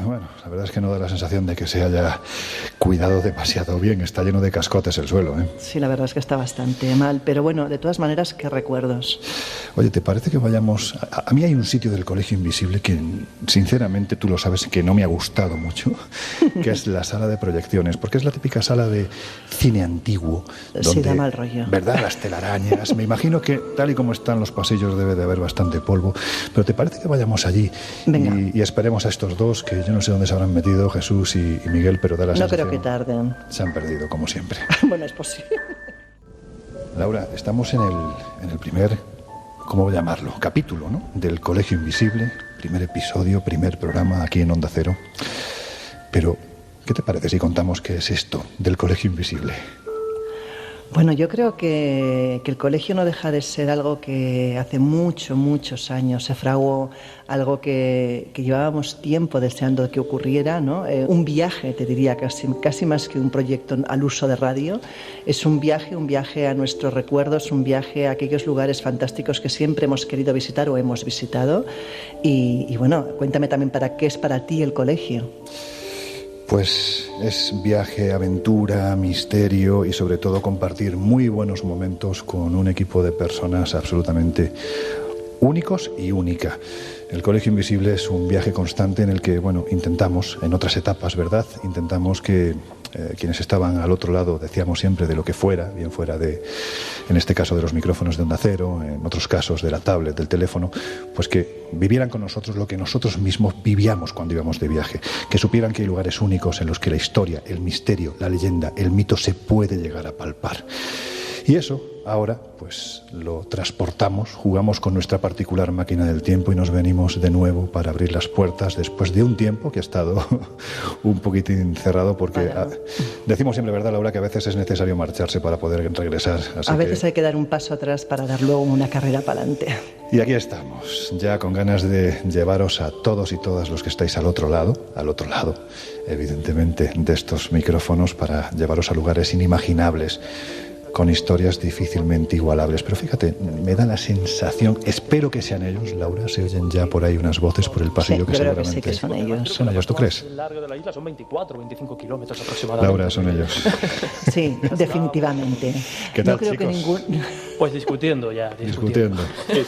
Bueno, la verdad es que no da la sensación de que se haya cuidado demasiado bien. Está lleno de cascotes el suelo, ¿eh? Sí, la verdad es que está bastante mal. Pero bueno, de todas maneras, ¿qué recuerdos? Oye, ¿te parece que vayamos? A mí hay un sitio del Colegio Invisible que, sinceramente, tú lo sabes, que no me ha gustado mucho, que es la sala de proyecciones, porque es la típica sala de cine antiguo. Sí, da mal rollo. ¿Verdad? Las telarañas. Me imagino que, tal y como están los pasillos, debe de haber bastante polvo. Pero ¿te parece que vayamos allí y esperemos a estos dos, que yo no sé dónde se habrán metido, Jesús y Miguel, pero da la sensación... No creo que tarden. Se han perdido, como siempre. Bueno, es posible. Laura, estamos en el primer, ¿cómo voy a llamarlo? Capítulo, ¿no? Del Colegio Invisible, primer episodio, primer programa aquí en Onda Cero. Pero, ¿qué te parece si contamos qué es esto del Colegio Invisible? Bueno, yo creo que el colegio no deja de ser algo que hace muchos años se fraguó, algo que llevábamos tiempo deseando que ocurriera, ¿no? Un viaje, te diría, casi más que un proyecto al uso de radio. Es un viaje a nuestros recuerdos, un viaje a aquellos lugares fantásticos que siempre hemos querido visitar o hemos visitado. Y bueno, cuéntame también qué es para ti el colegio. Pues es viaje, aventura, misterio y sobre todo compartir muy buenos momentos con un equipo de personas absolutamente únicos y única. El Colegio Invisible es un viaje constante en el que, bueno, intentamos, en otras etapas, ¿verdad? Intentamos que quienes estaban al otro lado, decíamos siempre, de lo que fuera, bien fuera de, en este caso, de los micrófonos de Onda Cero, en otros casos de la tablet, del teléfono, pues que vivieran con nosotros lo que nosotros mismos vivíamos cuando íbamos de viaje, que supieran que hay lugares únicos en los que la historia, el misterio, la leyenda, el mito se puede llegar a palpar. Y eso, ahora, pues lo transportamos, jugamos con nuestra particular máquina del tiempo y nos venimos de nuevo para abrir las puertas después de un tiempo que ha estado un poquitín cerrado, porque decimos siempre, ¿verdad, Laura?, que a veces es necesario marcharse para poder regresar. Así a veces hay que dar un paso atrás para dar luego una carrera para adelante. Y aquí estamos, ya con ganas de llevaros a todos y todas los que estáis al otro lado, evidentemente, de estos micrófonos, para llevaros a lugares inimaginables, con historias difícilmente igualables. Pero fíjate, me da la sensación, espero que sean ellos, Laura, se oyen ya por ahí unas voces por el pasillo, sí, que creo seguramente... que sí que son ellos. ¿Son ellos, tú crees? El largo de la isla son 24 o 25 kilómetros aproximadamente. Laura, son ellos. Sí, definitivamente. ¿Qué tal, no creo chicos? Que ningún... Pues discutiendo. Discutiendo. Sí.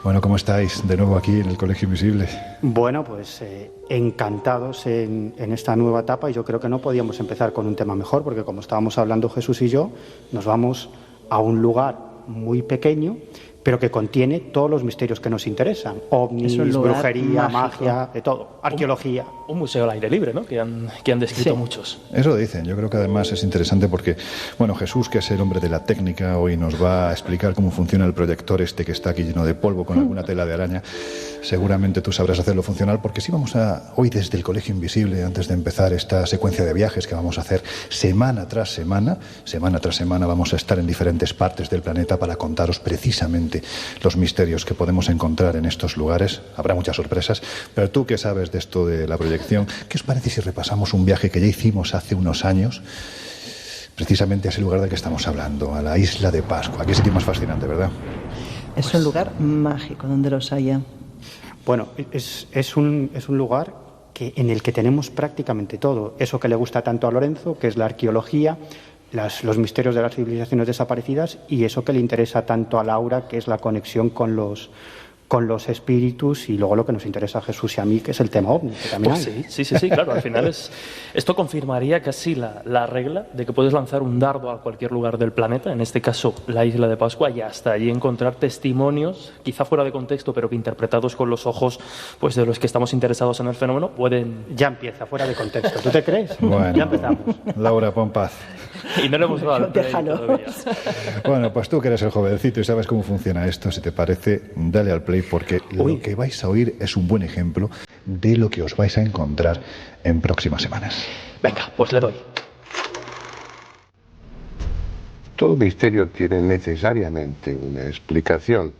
Bueno, ¿cómo estáis de nuevo aquí en el Colegio Invisible? Bueno, pues encantados en esta nueva etapa, y yo creo que no podíamos empezar con un tema mejor, porque como estábamos hablando Jesús y yo, nos vamos a un lugar muy pequeño, pero que contiene todos los misterios que nos interesan: ovnis, brujería, magia, de todo, arqueología. Un museo al aire libre, ¿no?, que han descrito muchos. Eso dicen. Yo creo que además es interesante porque, bueno, Jesús, que es el hombre de la técnica, hoy nos va a explicar cómo funciona el proyector este que está aquí lleno de polvo con alguna tela de araña. Seguramente tú sabrás hacerlo funcionar, porque sí vamos hoy desde el Colegio Invisible, antes de empezar esta secuencia de viajes que vamos a hacer semana tras semana, vamos a estar en diferentes partes del planeta para contaros precisamente los misterios que podemos encontrar en estos lugares. Habrá muchas sorpresas, pero tú que sabes de esto de la proyección, ¿qué os parece si repasamos un viaje que ya hicimos hace unos años, precisamente a ese lugar del que estamos hablando, a la isla de Pascua? Qué sitio más fascinante, ¿verdad? Es un lugar mágico donde los haya. Bueno, es un lugar en el que tenemos prácticamente todo. Eso que le gusta tanto a Lorenzo, que es la arqueología, los misterios de las civilizaciones desaparecidas, y eso que le interesa tanto a Laura, que es la conexión con los espíritus, y luego lo que nos interesa a Jesús y a mí, que es el tema ovni, que también hay. Sí, claro. Al final esto confirmaría casi la regla de que puedes lanzar un dardo a cualquier lugar del planeta, en este caso la isla de Pascua, y hasta allí encontrar testimonios, quizá fuera de contexto, pero que interpretados con los ojos, pues, de los que estamos interesados en el fenómeno, pueden... Ya empieza, fuera de contexto. ¿Tú te crees? Bueno, ya empezamos. Laura, pon paz. Y no le hemos dado el play Déjalo. todavía. Bueno, pues tú que eres el jovencito y sabes cómo funciona esto, si te parece, dale al play, porque lo que vais a oír es un buen ejemplo de lo que os vais a encontrar en próximas semanas. Venga, pues le doy. Todo misterio tiene necesariamente una explicación,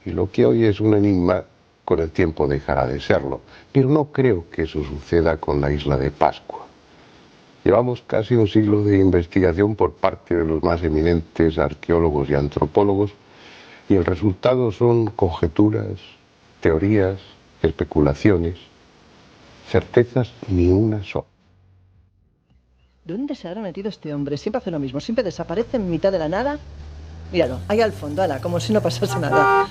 y lo que hoy es un enigma, con el tiempo dejará de serlo. Pero no creo que eso suceda con la isla de Pascua. Llevamos casi un siglo de investigación por parte de los más eminentes arqueólogos y antropólogos, y el resultado son conjeturas, teorías, especulaciones. certezas ni una sola. ¿Dónde se habrá metido este hombre? Siempre hace lo mismo, siempre desaparece en mitad de la nada. Míralo, ahí al fondo, ala, como si no pasase nada.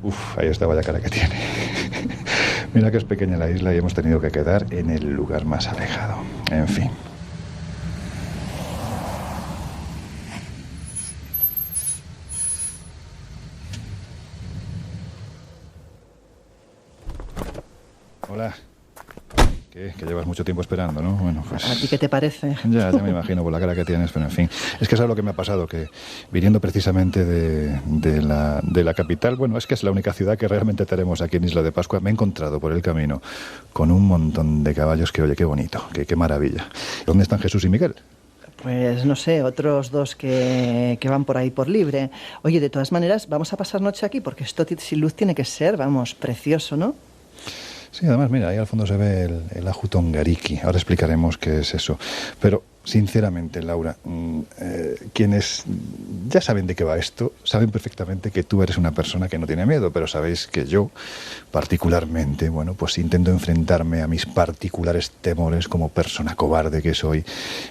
Uf, ahí está, vaya cara que tiene. Mira que es pequeña la isla y hemos tenido que quedar en el lugar más alejado. En fin. Hola. ¿Qué? Que llevas mucho tiempo esperando, ¿no? Bueno, pues... ¿A ti qué te parece? Ya me imagino por la cara que tienes, pero en fin. Es que sabes lo que me ha pasado, que viniendo precisamente de la capital, bueno, es que es la única ciudad que realmente tenemos aquí en Isla de Pascua, me he encontrado por el camino con un montón de caballos que, oye, qué bonito, qué maravilla. ¿Dónde están Jesús y Miguel? Pues no sé, otros dos que van por ahí por libre. Oye, de todas maneras, vamos a pasar noche aquí, porque esto sin luz tiene que ser, vamos, precioso, ¿no? Sí, además, mira, ahí al fondo se ve el Ajo Tongariki. Ahora explicaremos qué es eso. Pero, sinceramente, Laura, quienes ya saben de qué va esto, saben perfectamente que tú eres una persona que no tiene miedo, pero sabéis que yo, particularmente, bueno, pues intento enfrentarme a mis particulares temores como persona cobarde que soy,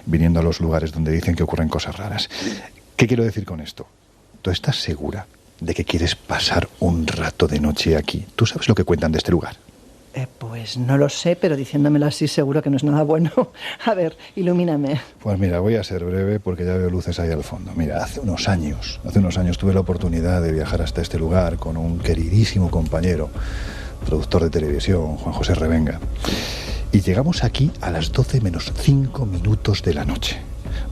viniendo a los lugares donde dicen que ocurren cosas raras. ¿Qué quiero decir con esto? ¿Tú estás segura de que quieres pasar un rato de noche aquí? ¿Tú sabes lo que cuentan de este lugar? Pues no lo sé, pero diciéndomelo así seguro que no es nada bueno. A ver, ilumíname. Pues mira, voy a ser breve porque ya veo luces ahí al fondo. Mira, hace unos años tuve la oportunidad de viajar hasta este lugar con un queridísimo compañero, productor de televisión, Juan José Revenga. Y llegamos aquí a las 12 menos 5 minutos de la noche.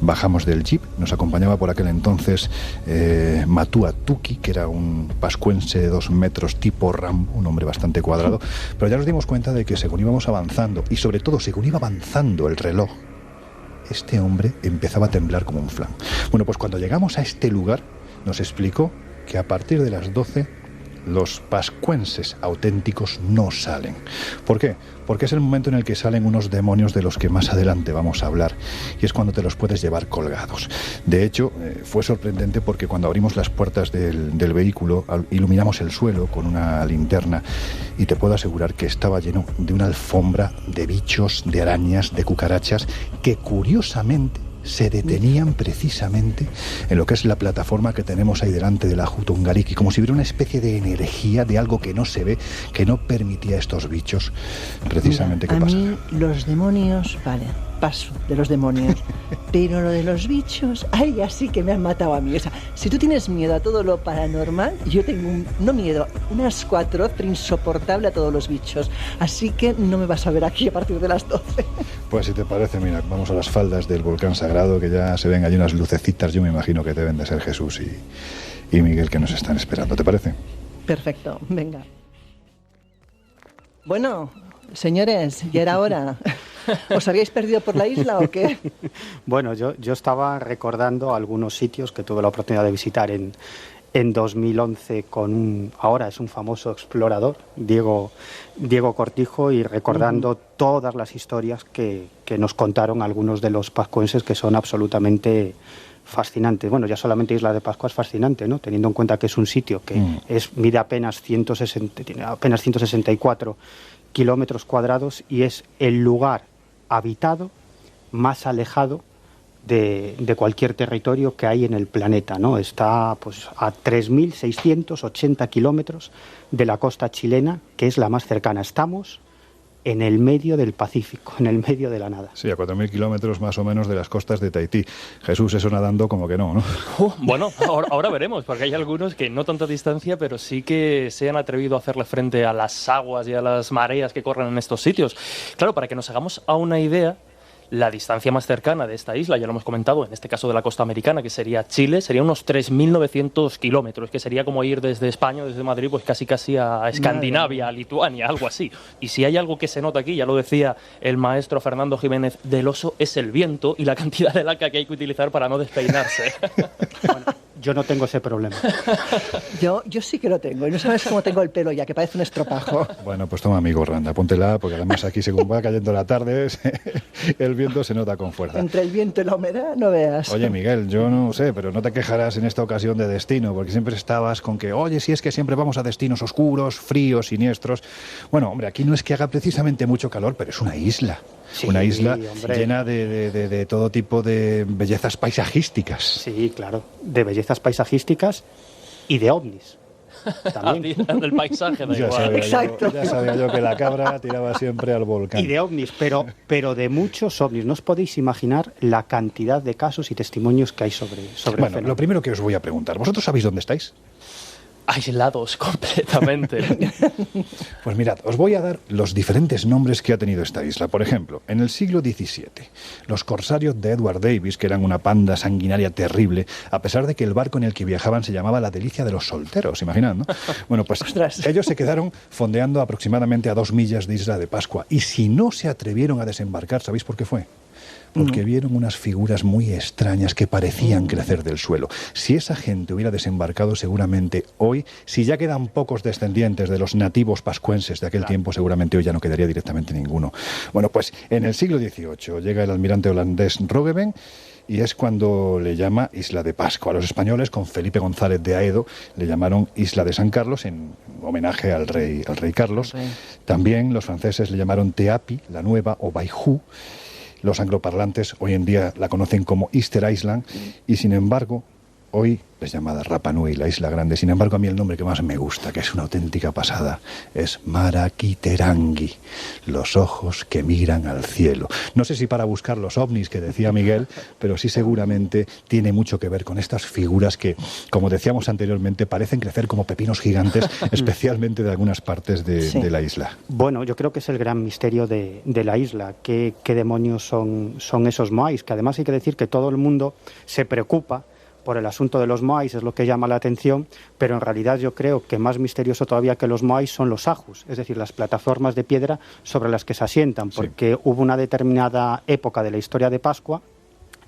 Bajamos del jeep, nos acompañaba por aquel entonces Matua Tuki, que era un pascuense de 2 metros tipo Rambo, un hombre bastante cuadrado, pero ya nos dimos cuenta de que según íbamos avanzando, y sobre todo según iba avanzando el reloj, este hombre empezaba a temblar como un flan. Bueno, pues cuando llegamos a este lugar, nos explicó que a partir de las 12 los pascuenses auténticos no salen. ¿Por qué? Porque es el momento en el que salen unos demonios de los que más adelante vamos a hablar, y es cuando te los puedes llevar colgados. De hecho, fue sorprendente porque cuando abrimos las puertas del vehículo, iluminamos el suelo con una linterna, y te puedo asegurar que estaba lleno de una alfombra de bichos, de arañas, de cucarachas, que curiosamente se detenían precisamente en lo que es la plataforma que tenemos ahí delante del Ajo Tongariki, como si hubiera una especie de energía de algo que no se ve, que no permitía a estos bichos precisamente que pasaran. A mí los demonios, vale, paso de los demonios, pero lo de los bichos, ay, así que me han matado a mí. O sea, si tú tienes miedo a todo lo paranormal, yo tengo no miedo, un asco atroz, pero insoportable a todos los bichos. Así que no me vas a ver aquí a partir de las 12. Pues si te parece, mira, vamos a las faldas del volcán sagrado, que ya se ven allí unas lucecitas, yo me imagino que deben de ser Jesús y Miguel, que nos están esperando, ¿te parece? Perfecto, venga. Bueno, señores, ya era hora. ¿Os habíais perdido por la isla o qué? Bueno, yo estaba recordando algunos sitios que tuve la oportunidad de visitar en 2011 ahora es un famoso explorador, Diego Cortijo, y recordando todas las historias que nos contaron algunos de los pascuenses, que son absolutamente fascinantes. Bueno, ya solamente Isla de Pascua es fascinante, ¿no? Teniendo en cuenta que es un sitio que mide apenas 164 kilómetros cuadrados y es el lugar habitado más alejado de cualquier territorio que hay en el planeta, ¿no? Está pues a 3.680 kilómetros de la costa chilena, que es la más cercana. Estamos en el medio del Pacífico, en el medio de la nada. Sí, a 4.000 kilómetros más o menos de las costas de Tahití. Jesús, eso nadando como que no. Bueno, ahora veremos, porque hay algunos que no tanta distancia, pero sí que se han atrevido a hacerle frente a las aguas y a las mareas que corren en estos sitios. Claro, para que nos hagamos a una idea, la distancia más cercana de esta isla, ya lo hemos comentado, en este caso de la costa americana, que sería Chile, sería unos 3.900 kilómetros, que sería como ir desde España, desde Madrid, pues casi a Escandinavia, a Lituania, algo así. Y si hay algo que se nota aquí, ya lo decía el maestro Fernando Jiménez del Oso, es el viento y la cantidad de laca que hay que utilizar para no despeinarse. Bueno, Yo no tengo ese problema. Yo sí que lo tengo, y no sabes cómo tengo el pelo ya, que parece un estropajo. Bueno, pues toma, amigo Randa, póntela, porque además aquí según va cayendo la tarde, el viento se nota con fuerza. Entre el viento y la humedad, no veas. Oye, Miguel, yo no sé, pero no te quejarás en esta ocasión de destino, porque siempre estabas con que, oye, si es que siempre vamos a destinos oscuros, fríos, siniestros. Bueno, hombre, aquí no es que haga precisamente mucho calor, pero es una isla. Sí, una isla hombre. llena de todo tipo de bellezas paisajísticas. Sí, claro, de bellezas paisajísticas y de ovnis. También. Del paisaje, da Ya igual. Exacto. ya sabía yo que la cabra tiraba siempre al volcán. Y de ovnis, pero de muchos ovnis. No os podéis imaginar la cantidad de casos y testimonios que hay sobre el Bueno, fenómeno. lo primero que os voy a preguntar, ¿vosotros sabéis dónde estáis? Aislados completamente. Pues mirad, os voy a dar los diferentes nombres que ha tenido esta isla. Por ejemplo, en el siglo XVII, los corsarios de Edward Davis, que eran una panda sanguinaria terrible, a pesar de que el barco en el que viajaban se llamaba La Delicia de los Solteros, imaginad, ¿no? Bueno, pues Ostras. ellos se quedaron fondeando aproximadamente a 2 millas de Isla de Pascua. Y si no se atrevieron a desembarcar, ¿sabéis por qué fue? Porque vieron unas figuras muy extrañas que parecían crecer del suelo. Si esa gente hubiera desembarcado, seguramente hoy, si ya quedan pocos descendientes de los nativos pascuenses de aquel tiempo, seguramente hoy ya no quedaría directamente ninguno. Bueno, pues en el siglo XVIII llega el almirante holandés Roggeveen y es cuando le llama Isla de Pascua. A los españoles, con Felipe González de Aedo, le llamaron Isla de San Carlos en homenaje al rey Carlos. Sí. También los franceses le llamaron Teapi, la Nueva, o Baijú. Los angloparlantes hoy en día la conocen como Easter Island y, sin embargo, hoy es llamada Rapa Nui, la Isla Grande. Sin embargo, a mí el nombre que más me gusta, que es una auténtica pasada, es Maraquiterangi, los ojos que miran al cielo. No sé si para buscar los ovnis que decía Miguel, pero sí seguramente tiene mucho que ver con estas figuras que, como decíamos anteriormente, parecen crecer como pepinos gigantes, especialmente de algunas partes Sí. de la isla. Bueno, yo creo que es el gran misterio de la isla. ¿Qué demonios son esos moais? Que además hay que decir que todo el mundo se preocupa por el asunto de los moais, es lo que llama la atención, pero en realidad yo creo que más misterioso todavía que los moais son los ajus, es decir, las plataformas de piedra sobre las que se asientan, porque hubo una determinada época de la historia de Pascua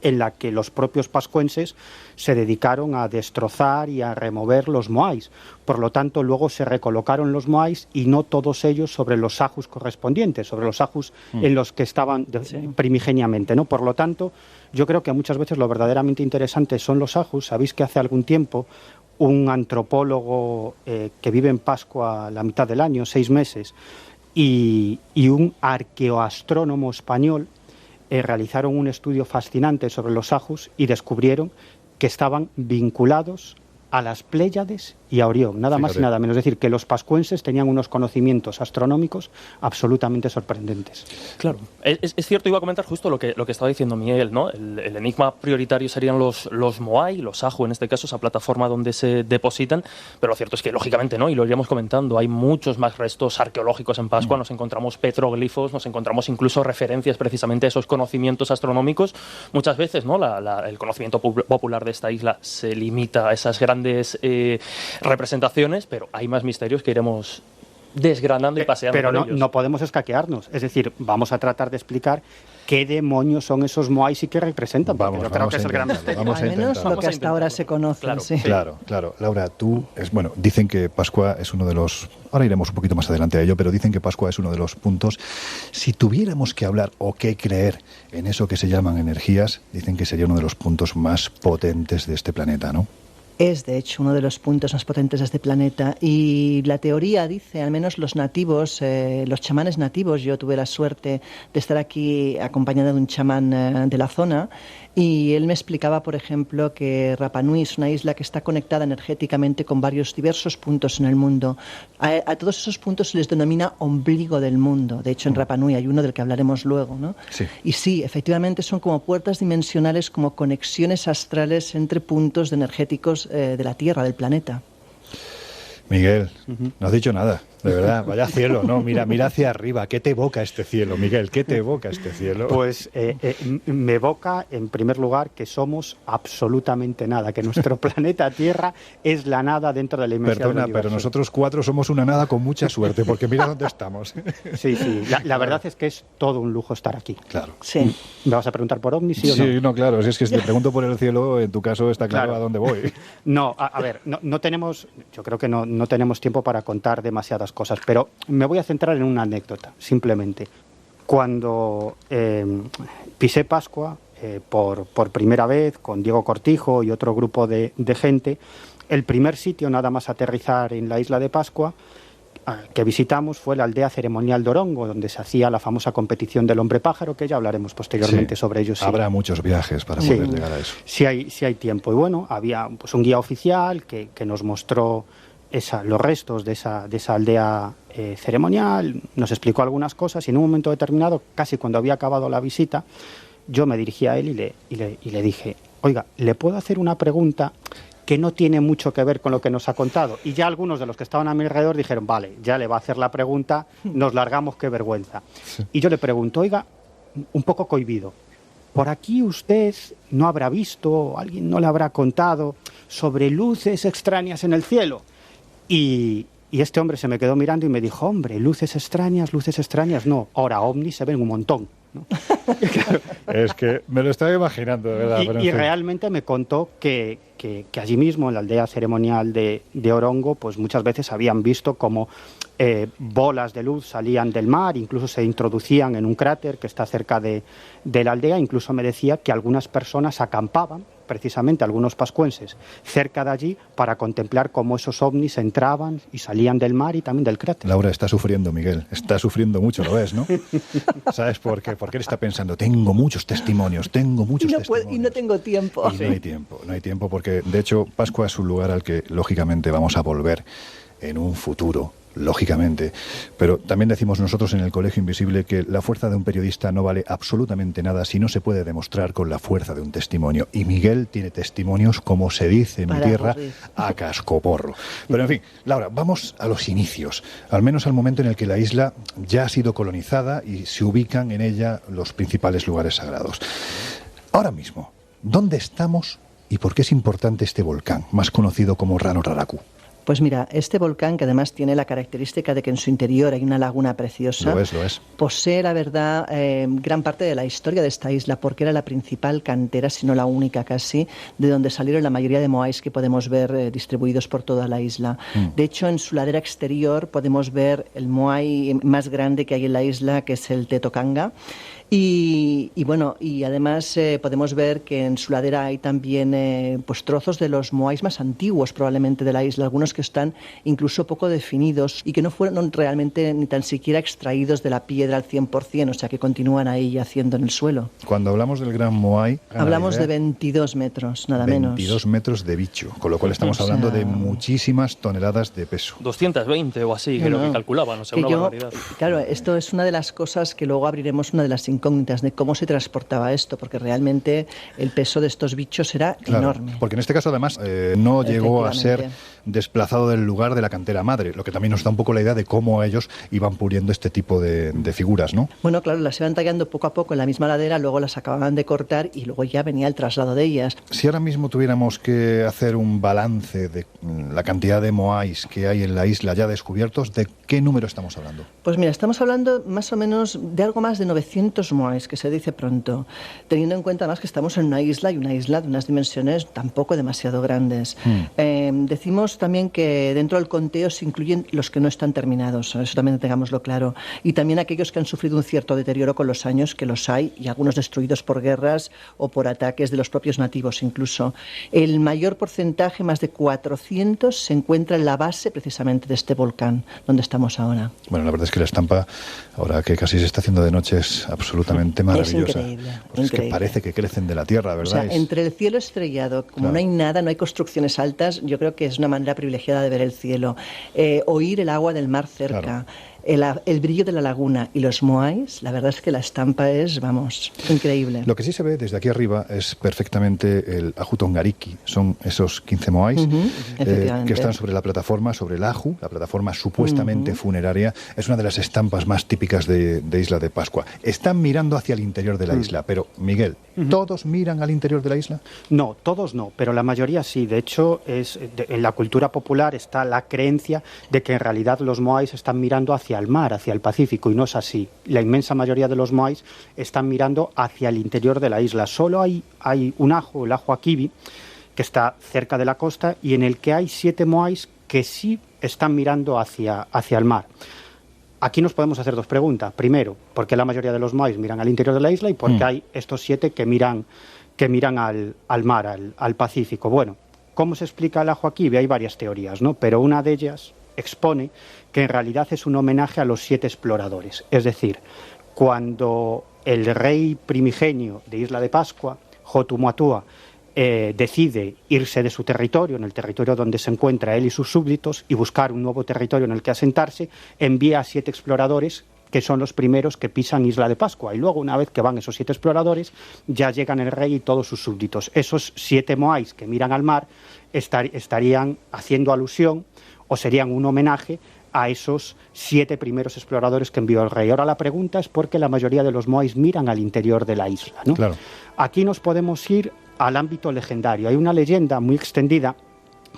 en la que los propios pascuenses se dedicaron a destrozar y a remover los moais. Por lo tanto, luego se recolocaron los moais y no todos ellos sobre los ajus correspondientes, sobre los ajus en los que estaban primigeniamente, ¿no? Por lo tanto, yo creo que muchas veces lo verdaderamente interesante son los ajus. Sabéis que hace algún tiempo un antropólogo que vive en Pascua la mitad del año, 6 meses, y un arqueoastrónomo español realizaron un estudio fascinante sobre los ajus y descubrieron que estaban vinculados a las Pléyades y a Orión, nada más y nada menos. Es decir, que los pascuenses tenían unos conocimientos astronómicos absolutamente sorprendentes. Claro, es cierto, iba a comentar justo lo que estaba diciendo Miguel, ¿no? El enigma prioritario serían los moai, los aju en este caso, esa plataforma donde se depositan, pero lo cierto es que, lógicamente, ¿no? Y lo iríamos comentando, hay muchos más restos arqueológicos en Pascua, nos encontramos petroglifos, nos encontramos incluso referencias precisamente a esos conocimientos astronómicos. Muchas veces, ¿no? El conocimiento popular de esta isla se limita a esas grandes representaciones, pero hay más misterios que iremos desgranando y paseando Pero por ellos. no podemos escaquearnos. Es decir, vamos a tratar de explicar qué demonios son esos moais y qué representan, porque yo creo que es el gran misterio. Vamos a Al menos intentarlo. lo que hasta ahora se conoce. Claro, sí. Claro. Laura, dicen que Pascua es uno de los... Ahora iremos un poquito más adelante a ello, pero dicen que Pascua es uno de los puntos... Si tuviéramos que hablar o que creer en eso que se llaman energías, dicen que sería uno de los puntos más potentes de este planeta, ¿no? Es, de hecho, uno de los puntos más potentes de este planeta y la teoría dice, al menos los nativos, los chamanes nativos, yo tuve la suerte de estar aquí acompañada de un chamán de la zona y él me explicaba, por ejemplo, que Rapa Nui es una isla que está conectada energéticamente con varios diversos puntos en el mundo. A todos esos puntos se les denomina ombligo del mundo. De hecho, en Rapa Nui hay uno del que hablaremos luego, ¿no? Sí. Y sí, efectivamente son como puertas dimensionales, como conexiones astrales entre puntos energéticos de la Tierra, del planeta. Miguel, no has dicho nada. De verdad, vaya cielo, ¿no? Mira hacia arriba. ¿Qué te evoca este cielo, Miguel? ¿Qué te evoca este cielo? Pues me evoca, en primer lugar, que somos absolutamente nada, que nuestro planeta Tierra es la nada dentro de la inmensidad del universo. Pero nosotros 4 somos una nada con mucha suerte, porque mira dónde estamos. Sí. La verdad es que es todo un lujo estar aquí. Claro. Sí. ¿Me vas a preguntar por ovnis, sí o no? Sí, no, claro. Si es que si te pregunto por el cielo, en tu caso está claro a dónde voy. No, a ver, no tenemos, yo creo que no tenemos tiempo para contar demasiadas cosas, pero me voy a centrar en una anécdota, simplemente. Cuando pisé Pascua por primera vez con Diego Cortijo y otro grupo de gente, el primer sitio nada más aterrizar en la isla de Pascua que visitamos fue la aldea ceremonial de Orongo, donde se hacía la famosa competición del hombre pájaro, que ya hablaremos posteriormente sobre ello. Sí. Habrá muchos viajes para poder llegar a eso. Sí hay tiempo. Y bueno, había pues un guía oficial que nos mostró los restos de esa aldea ceremonial, nos explicó algunas cosas y en un momento determinado, casi cuando había acabado la visita, yo me dirigí a él y le dije, oiga, ¿le puedo hacer una pregunta que no tiene mucho que ver con lo que nos ha contado? Y ya algunos de los que estaban a mi alrededor dijeron, vale, ya le va a hacer la pregunta, nos largamos, qué vergüenza. Sí. Y yo le pregunto, oiga, un poco cohibido, ¿por aquí usted no habrá visto, alguien no le habrá contado sobre luces extrañas en el cielo? Y este hombre se me quedó mirando y me dijo, hombre, luces extrañas, no. Ahora, ovnis se ven un montón, ¿no? Claro. Es que me lo estaba imaginando, de verdad. Y realmente me contó que allí mismo, en la aldea ceremonial de Orongo, pues muchas veces habían visto como bolas de luz salían del mar, incluso se introducían en un cráter que está cerca de la aldea. Incluso me decía que algunas personas acampaban, precisamente algunos pascuenses, cerca de allí para contemplar cómo esos ovnis entraban y salían del mar y también del cráter. Laura está sufriendo, Miguel, está sufriendo mucho, lo ves, ¿no? ¿Sabes por qué? Porque él está pensando, tengo muchos testimonios. Y no tengo tiempo. Y no hay tiempo porque, de hecho, Pascua es un lugar al que, lógicamente, vamos a volver en un futuro. Lógicamente, pero también decimos nosotros en el Colegio Invisible que la fuerza de un periodista no vale absolutamente nada si no se puede demostrar con la fuerza de un testimonio. Y Miguel tiene testimonios, como se dice en mi tierra, a cascoporro. Pero en fin, Laura, vamos a los inicios, al menos al momento en el que la isla ya ha sido colonizada y se ubican en ella los principales lugares sagrados. Ahora mismo, ¿dónde estamos y por qué es importante este volcán, más conocido como Rano Raraku? Pues mira, este volcán, que además tiene la característica de que en su interior hay una laguna preciosa, lo es. Posee, la verdad, gran parte de la historia de esta isla, porque era la principal cantera, si no la única casi, de donde salieron la mayoría de moais que podemos ver distribuidos por toda la isla. De hecho, en su ladera exterior podemos ver el moai más grande que hay en la isla, que es el Tetocanga. Y además podemos ver que en su ladera hay también pues trozos de los moais más antiguos probablemente de la isla, algunos que están incluso poco definidos y que no fueron realmente ni tan siquiera extraídos de la piedra al 100%, o sea que continúan ahí yaciendo en el suelo. Cuando hablamos del gran moai... Hablamos de 22 metros, nada menos. 22 metros de bicho, con lo cual estamos hablando de muchísimas toneladas de peso. 220 o así, creo que calculaban, o sea, una barbaridad. Claro, esto es una de las cosas que luego abriremos, una de las incógnitas de cómo se transportaba esto, porque realmente el peso de estos bichos era enorme. Porque en este caso además no llegó a ser desplazado del lugar de la cantera madre, lo que también nos da un poco la idea de cómo ellos iban puliendo este tipo de figuras, ¿no? Bueno, claro, las iban tallando poco a poco en la misma ladera, luego las acababan de cortar y luego ya venía el traslado de ellas. Si ahora mismo tuviéramos que hacer un balance de la cantidad de moais que hay en la isla ya descubiertos, ¿de qué número estamos hablando? Pues mira, estamos hablando más o menos de algo más de 900 moais, que se dice pronto, teniendo en cuenta más que estamos en una isla y una isla de unas dimensiones tampoco demasiado grandes. Decimos también que dentro del conteo se incluyen los que no están terminados, eso también tengámoslo claro, y también aquellos que han sufrido un cierto deterioro con los años, que los hay, y algunos destruidos por guerras o por ataques de los propios nativos incluso. El mayor porcentaje, más de 400, se encuentra en la base precisamente de este volcán, donde estamos ahora. Bueno, la verdad es que la estampa, ahora que casi se está haciendo de noche, es absolutamente maravillosa. Es increíble. Es que parece que crecen de la tierra, ¿verdad? O sea, entre el cielo estrellado, como no hay nada, no hay construcciones altas, yo creo que es una manera privilegiada de ver el cielo. Oír el agua del mar cerca. el brillo de la laguna y los moais, la verdad es que la estampa es, vamos, increíble. Lo que sí se ve desde aquí arriba es perfectamente el Aju Tongariki. Son esos 15 moais que están sobre la plataforma, sobre el Aju, la plataforma supuestamente funeraria. Es una de las estampas más típicas de Isla de Pascua. Están mirando hacia el interior de la isla, pero Miguel, ¿todos miran al interior de la isla? No, todos no, pero la mayoría sí. De hecho, en la cultura popular está la creencia de que en realidad los moais están mirando hacia el mar, hacia el Pacífico, y no es así. La inmensa mayoría de los moais están mirando hacia el interior de la isla. Solo hay un ajo, el Ajo Akibi, que está cerca de la costa y en el que hay 7 moais que sí están mirando hacia el mar. Aquí nos podemos hacer 2 preguntas. Primero, ¿por qué la mayoría de los moais miran al interior de la isla? Y ¿por qué hay estos 7 que miran al mar, al Pacífico? Bueno, ¿cómo se explica el Ajo Akibi? Hay varias teorías, ¿no? Pero una de ellas expone que en realidad es un homenaje a los 7 exploradores. Es decir, cuando el rey primigenio de Isla de Pascua, Hotumatua, decide irse de su territorio, en el territorio donde se encuentra él y sus súbditos, y buscar un nuevo territorio en el que asentarse, envía a 7 exploradores que son los primeros que pisan Isla de Pascua. Y luego, una vez que van esos 7 exploradores, ya llegan el rey y todos sus súbditos. Esos 7 moais que miran al mar estarían haciendo alusión o serían un homenaje a esos 7 primeros exploradores que envió el rey. Ahora la pregunta es por qué la mayoría de los moais miran al interior de la isla, ¿no? Claro. Aquí nos podemos ir al ámbito legendario. Hay una leyenda muy extendida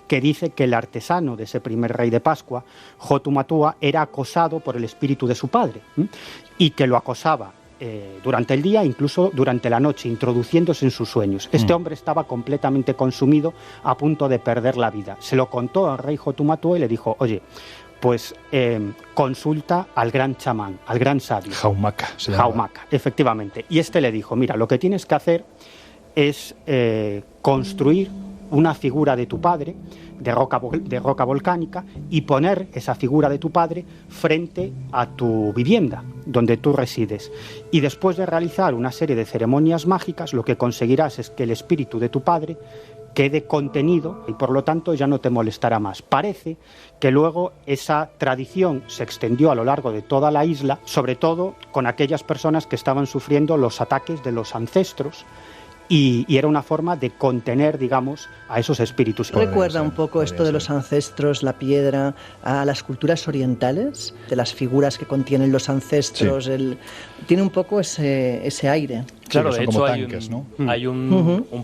que dice que el artesano de ese primer rey de Pascua, Hotumatua, era acosado por el espíritu de su padre, y que lo acosaba durante el día, incluso durante la noche, introduciéndose en sus sueños. Este hombre estaba completamente consumido, a punto de perder la vida. Se lo contó al rey Hotumatua y le dijo: oye, pues consulta al gran chamán, al gran sabio. Jaumaka se llama. Jaumaka, efectivamente. Y este le dijo: mira, lo que tienes que hacer es construir una figura de tu padre de roca volcánica y poner esa figura de tu padre frente a tu vivienda, donde tú resides. Y después de realizar una serie de ceremonias mágicas, lo que conseguirás es que el espíritu de tu padre quede contenido y por lo tanto ya no te molestará más. Parece que luego esa tradición se extendió a lo largo de toda la isla, sobre todo con aquellas personas que estaban sufriendo los ataques de los ancestros, y era una forma de contener, digamos, a esos espíritus. Recuerda un poco esto de los ancestros, la piedra, a las culturas orientales, de las figuras que contienen los ancestros. Sí. Tiene un poco ese aire. Claro, sí, de hecho tanques, hay un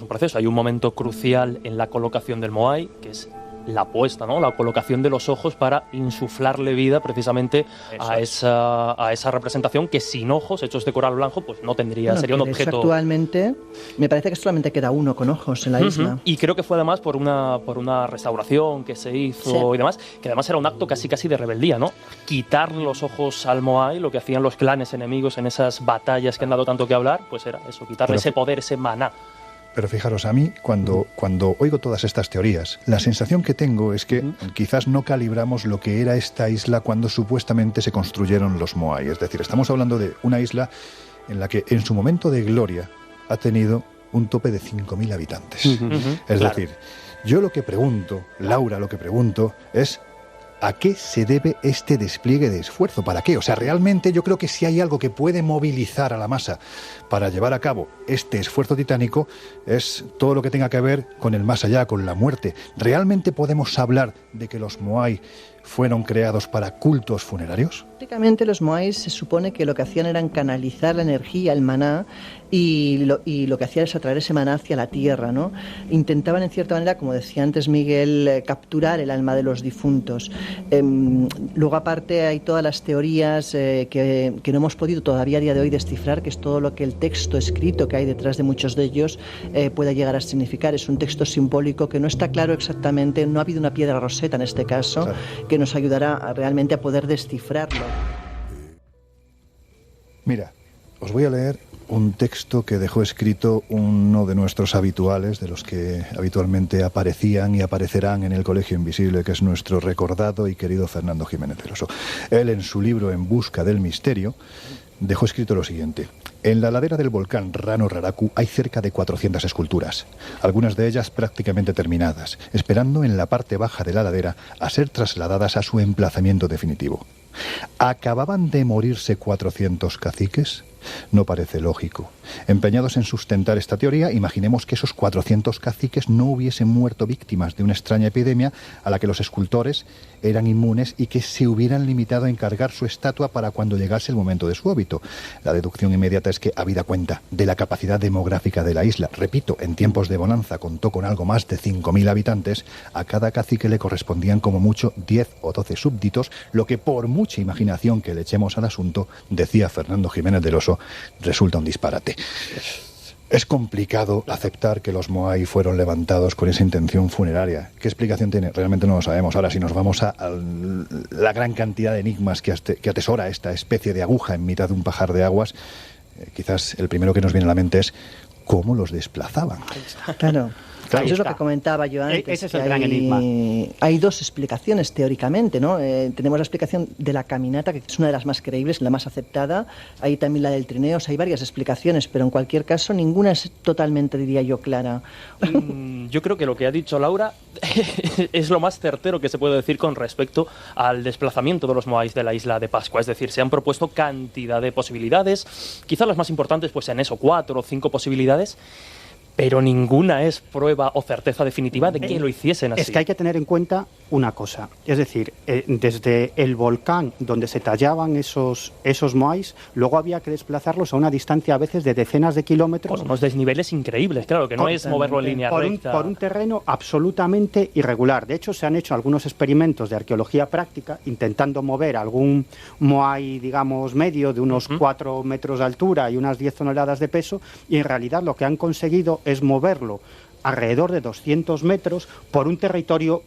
proceso, hay un momento crucial en la colocación del moai, que es la puesta, ¿no? La colocación de los ojos para insuflarle vida precisamente a esa representación que sin ojos, hechos de coral blanco, pues no tendría, sería un objeto. Actualmente me parece que solamente queda uno con ojos en la isla. Y creo que fue además por una restauración que se hizo y demás, que además era un acto casi de rebeldía, ¿no? Quitar los ojos al moai, lo que hacían los clanes enemigos en esas batallas que han dado tanto que hablar, pues era eso, quitarle ese poder, ese maná. Pero fijaros, a mí cuando oigo todas estas teorías, la sensación que tengo es que quizás no calibramos lo que era esta isla cuando supuestamente se construyeron los moai. Es decir, estamos hablando de una isla en la que en su momento de gloria ha tenido un tope de 5.000 habitantes. Es decir, yo lo que pregunto, Laura, lo que pregunto es: ¿a qué se debe este despliegue de esfuerzo? ¿Para qué? O sea, realmente yo creo que si hay algo que puede movilizar a la masa para llevar a cabo este esfuerzo titánico, es todo lo que tenga que ver con el más allá, con la muerte. ¿Realmente podemos hablar de que los moai fueron creados para cultos funerarios? Prácticamente los moais se supone que lo que hacían era canalizar la energía, el maná, y lo que hacían es atraer ese maná hacia la tierra, ¿no? Intentaban, en cierta manera, como decía antes Miguel, capturar el alma de los difuntos. Luego, aparte, hay todas las teorías que no hemos podido todavía a día de hoy descifrar, que es todo lo que el texto escrito que hay detrás de muchos de ellos pueda llegar a significar. Es un texto simbólico que no está claro exactamente, no ha habido una piedra roseta en este caso, claro, que nos ayudará realmente a poder descifrarlo. Mira, os voy a leer un texto que dejó escrito uno de nuestros habituales, de los que habitualmente aparecían y aparecerán en el Colegio Invisible, que es nuestro recordado y querido Fernando Jiménez del Oso. Él, en su libro En busca del misterio, dejó escrito lo siguiente: en la ladera del volcán Rano Raraku hay cerca de 400 esculturas, algunas de ellas prácticamente terminadas, esperando en la parte baja de la ladera a ser trasladadas a su emplazamiento definitivo. ¿Acababan de morirse 400 caciques? No parece lógico. Empeñados en sustentar esta teoría, imaginemos que esos 400 caciques no hubiesen muerto víctimas de una extraña epidemia a la que los escultores eran inmunes y que se hubieran limitado a encargar su estatua para cuando llegase el momento de su óbito. La deducción inmediata es que, habida cuenta de la capacidad demográfica de la isla, repito, en tiempos de bonanza contó con algo más de 5.000 habitantes, a cada cacique le correspondían como mucho 10 o 12 súbditos, lo que por mucha imaginación que le echemos al asunto, decía Fernando Jiménez del Oso, resulta un disparate. Es complicado aceptar que los Moai fueron levantados con esa intención funeraria. ¿Qué explicación tiene? Realmente no lo sabemos. Ahora, si nos vamos a la gran cantidad de enigmas que atesora esta especie de aguja en mitad de un pajar de aguas, quizás el primero que nos viene a la mente es cómo los desplazaban. Claro. Eso es lo que comentaba yo antes. Ese es el gran enigma. Hay dos explicaciones teóricamente, ¿no? Tenemos la explicación de la caminata, que es una de las más creíbles, la más aceptada. Hay también la del trineo, o sea, hay varias explicaciones, pero en cualquier caso ninguna es totalmente, diría yo, clara. Yo creo que lo que ha dicho Laura es lo más certero que se puede decir con respecto al desplazamiento de los moais de la isla de Pascua. Es decir, se han propuesto cantidad de posibilidades, quizás las más importantes pues en eso, 4 o 5 posibilidades, pero ninguna es prueba o certeza definitiva de que lo hiciesen así. Es que hay que tener en cuenta una cosa, es decir, desde el volcán donde se tallaban esos moais, luego había que desplazarlos a una distancia a veces de decenas de kilómetros. Por unos desniveles increíbles, claro, que no es moverlo en línea recta. Por un terreno absolutamente irregular. De hecho, se han hecho algunos experimentos de arqueología práctica intentando mover algún moai, digamos, medio de unos 4 metros de altura y unas 10 toneladas de peso, y en realidad lo que han conseguido es moverlo alrededor de 200 metros por un territorio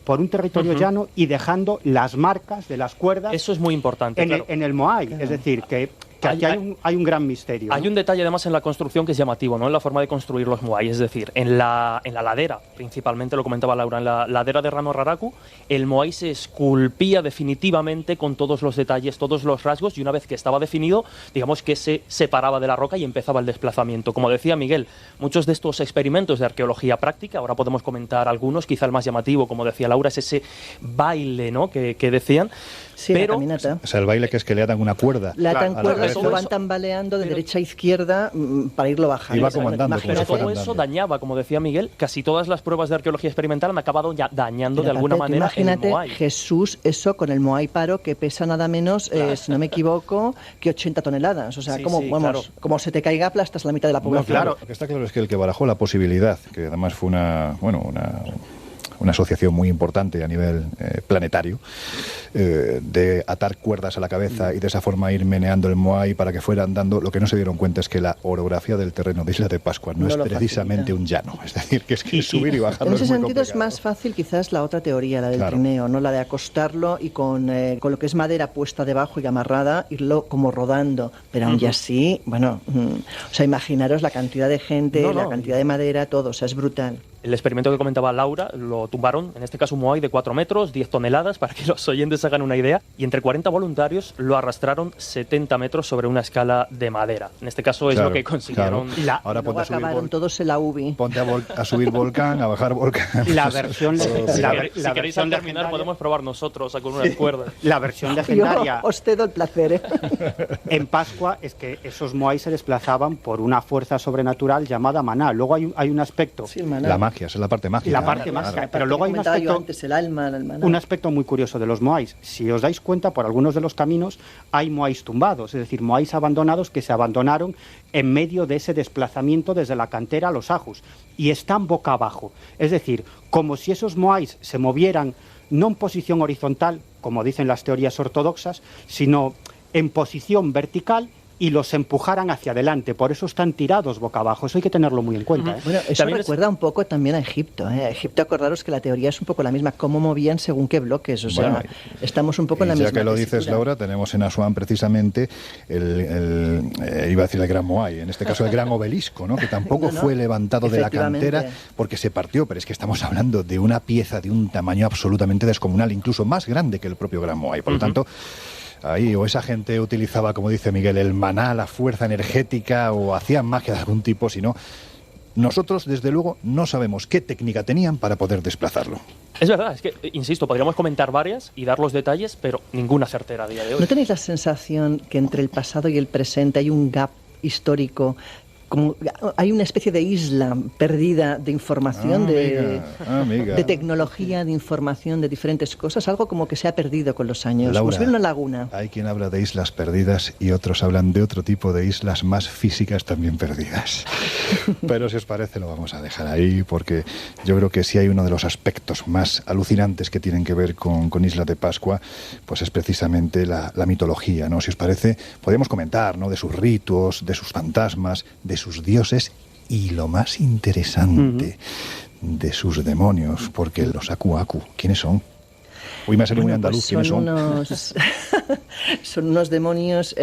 llano y dejando las marcas de las cuerdas. Eso es muy importante, en el moai. Es decir, que aquí hay un gran misterio, ¿no? Hay un detalle además en la construcción que es llamativo, ¿no? En la forma de construir los moai, es decir, en la ladera, principalmente lo comentaba Laura, en la ladera de Rano Raraku, el moai se esculpía definitivamente con todos los detalles, todos los rasgos, y una vez que estaba definido, digamos que se separaba de la roca y empezaba el desplazamiento. Como decía Miguel, muchos de estos experimentos de arqueología práctica, ahora podemos comentar algunos, quizá el más llamativo, como decía Laura, es ese baile, ¿no? que decían. Sí, pero, la caminata. O sea, el baile que es que le atan una cuerda. Le atan cuerdas, todo lo van eso, tambaleando de derecha a izquierda para irlo bajando. Y va como andando, como si fuera todo eso andando. dañaba, como decía Miguel, casi todas las pruebas de arqueología experimental han acabado ya dañando Pero de alguna aparte, manera el imagínate moai. Jesús, eso con el moai paro, que pesa nada menos, si no me equivoco, que 80 toneladas. O sea, Sí, como, sí, vamos, claro. como se te caiga, aplastas la mitad de la No, población. claro, lo que está claro es que el que barajó la posibilidad, que además fue una asociación muy importante a nivel planetario, de atar cuerdas a la cabeza y de esa forma ir meneando el moai para que fuera andando. Lo que no se dieron cuenta es que la orografía del terreno de Isla de Pascua no es precisamente un llano, es decir, que es que subir y bajarlo En ese es muy sentido es complicado. más fácil quizás la otra teoría, la del Claro. trineo, ¿no? La de acostarlo y con lo que es madera puesta debajo y amarrada, irlo como rodando. Pero aún y así, bueno, o sea, imaginaros la cantidad de gente, la cantidad de madera, todo, o sea, es brutal. El experimento que comentaba Laura lo tumbaron, en este caso un moai de 4 metros, 10 toneladas, para que los oyentes hagan una idea, y entre 40 voluntarios lo arrastraron 70 metros sobre una escala de madera. En este caso es Claro, lo que consiguieron. claro. Ahora Luego ponte a subir acabaron todos en la UBI. ponte a subir volcán, a bajar volcán. La versión, Si la queréis al versión terminar legendaria- podemos probar nosotros con unas cuerdas. La versión legendaria Yo os cedo el placer, ¿eh? en Pascua es que esos moais se desplazaban por una fuerza sobrenatural llamada maná. Luego hay un aspecto, Sí, el maná. La magia, esa es la parte mágica. La parte Claro. mágica. Pero luego hay un Comentaba yo aspecto- antes, el alma, el maná. un aspecto muy curioso de los moais. Si os dais cuenta, por algunos de los caminos hay moais tumbados, es decir, moais abandonados que se abandonaron en medio de ese desplazamiento desde la cantera a los ajus, y están boca abajo. Es decir, como si esos moais se movieran no en posición horizontal, como dicen las teorías ortodoxas, sino en posición vertical, y los empujaran hacia adelante. Por eso están tirados boca abajo. Eso hay que tenerlo muy en cuenta, ¿eh? Bueno, eso También recuerda un poco también a Egipto. Egipto, acordaros que la teoría es un poco la misma, cómo movían según qué bloques. O sea, Bueno, estamos un poco en la Y misma ya que lo dices, tesitura. Laura, tenemos en Asuán precisamente iba a decir el gran moai, en este caso el gran obelisco, ¿no? Que tampoco No, fue levantado de la efectivamente. cantera porque se partió, pero es que estamos hablando de una pieza de un tamaño absolutamente descomunal, incluso más grande que el propio gran moai. Por lo tanto, ahí o esa gente utilizaba, como dice Miguel, el maná, la fuerza energética, o hacían magia de algún tipo, si no, Nosotros, desde luego, no sabemos qué técnica tenían para poder desplazarlo. Es verdad, es que, insisto, podríamos comentar varias y dar los detalles, pero ninguna certera a día de hoy. ¿No tenéis la sensación que entre el pasado y el presente hay un gap histórico? Como hay una especie de isla perdida de información, de tecnología, de información, de diferentes cosas, algo como que se ha perdido con los años, como si hubiera una laguna. Hay quien habla de islas perdidas y otros hablan de otro tipo de islas más físicas también perdidas. Pero si os parece lo vamos a dejar ahí, porque yo creo que si hay uno de los aspectos más alucinantes que tienen que ver con Isla de Pascua, pues es precisamente la mitología, ¿no? Si os parece, podemos comentar, ¿no?, de sus ritos, de sus fantasmas, de sus dioses y, lo más interesante, de sus demonios, porque los Aku Aku, ¿quiénes son? Uy, me ha salido muy andaluz, ¿quiénes son? Son unos demonios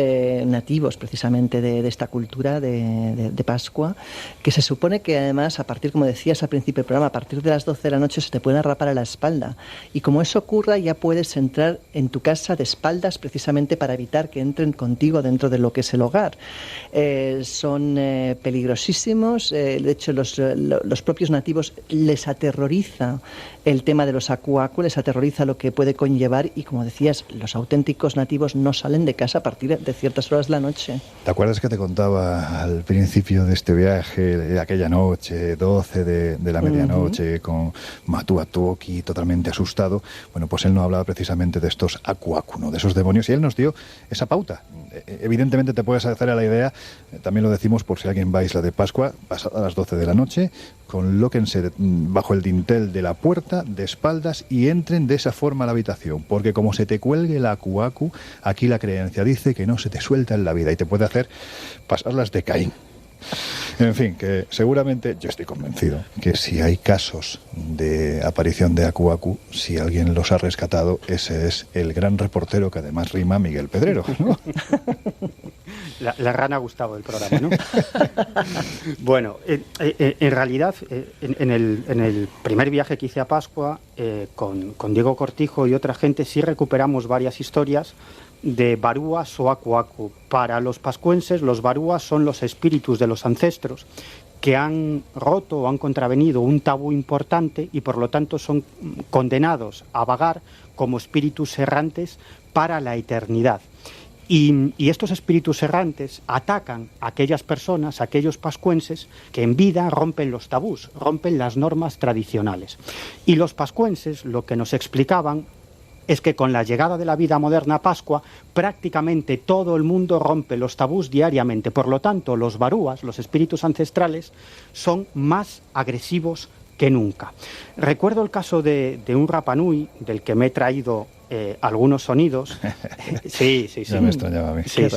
nativos precisamente de esta cultura de Pascua, que se supone que además, a partir, como decías al principio del programa, a partir de las 12 de la noche se te pueden rapar a la espalda. Y como eso ocurra, ya puedes entrar en tu casa de espaldas precisamente para evitar que entren contigo dentro de lo que es el hogar. Son peligrosísimos. De hecho, los propios nativos les aterroriza el tema de los Aku Aku, les aterroriza lo que puede conllevar, y como decías, los auténticos nativos no salen de casa a partir de ciertas horas de la noche. ¿Te acuerdas que te contaba al principio de este viaje, aquella noche, 12 de la medianoche, con Matua Toki totalmente asustado? Bueno, pues él no hablaba precisamente de estos Aku Aku, ¿no?, de esos demonios, y él nos dio esa pauta. Evidentemente te puedes hacer a la idea, también lo decimos por si alguien va a Isla de Pascua, pasada las 12 de la noche, colóquense bajo el dintel de la puerta, de espaldas, y entren de esa forma a la habitación, porque como se te cuelgue la Aku Aku, aquí la creencia dice que no se te suelta en la vida y te puede hacer pasarlas de Caín. En fin, que seguramente, yo estoy convencido, que si hay casos de aparición de Aku Aku, si alguien los ha rescatado, ese es el gran reportero que además rima, Miguel Pedrero, ¿no? La rana Gustavo del programa, ¿no? Bueno, en realidad, en el primer viaje que hice a Pascua, con Diego Cortijo y otra gente, sí recuperamos varias historias de barúas o Aku Aku. Para los pascuenses, los barúas son los espíritus de los ancestros que han roto o han contravenido un tabú importante y por lo tanto son condenados a vagar como espíritus errantes para la eternidad. Y estos espíritus errantes atacan a aquellas personas, a aquellos pascuenses que en vida rompen los tabús, rompen las normas tradicionales. Y los pascuenses lo que nos explicaban es que con la llegada de la vida moderna a Pascua, prácticamente todo el mundo rompe los tabús diariamente. Por lo tanto, los barúas, los espíritus ancestrales, son más agresivos que nunca. Recuerdo el caso de un Rapa Nui, del que me he traído algunos sonidos. Sí. Ya me extrañaba a mí. Sí.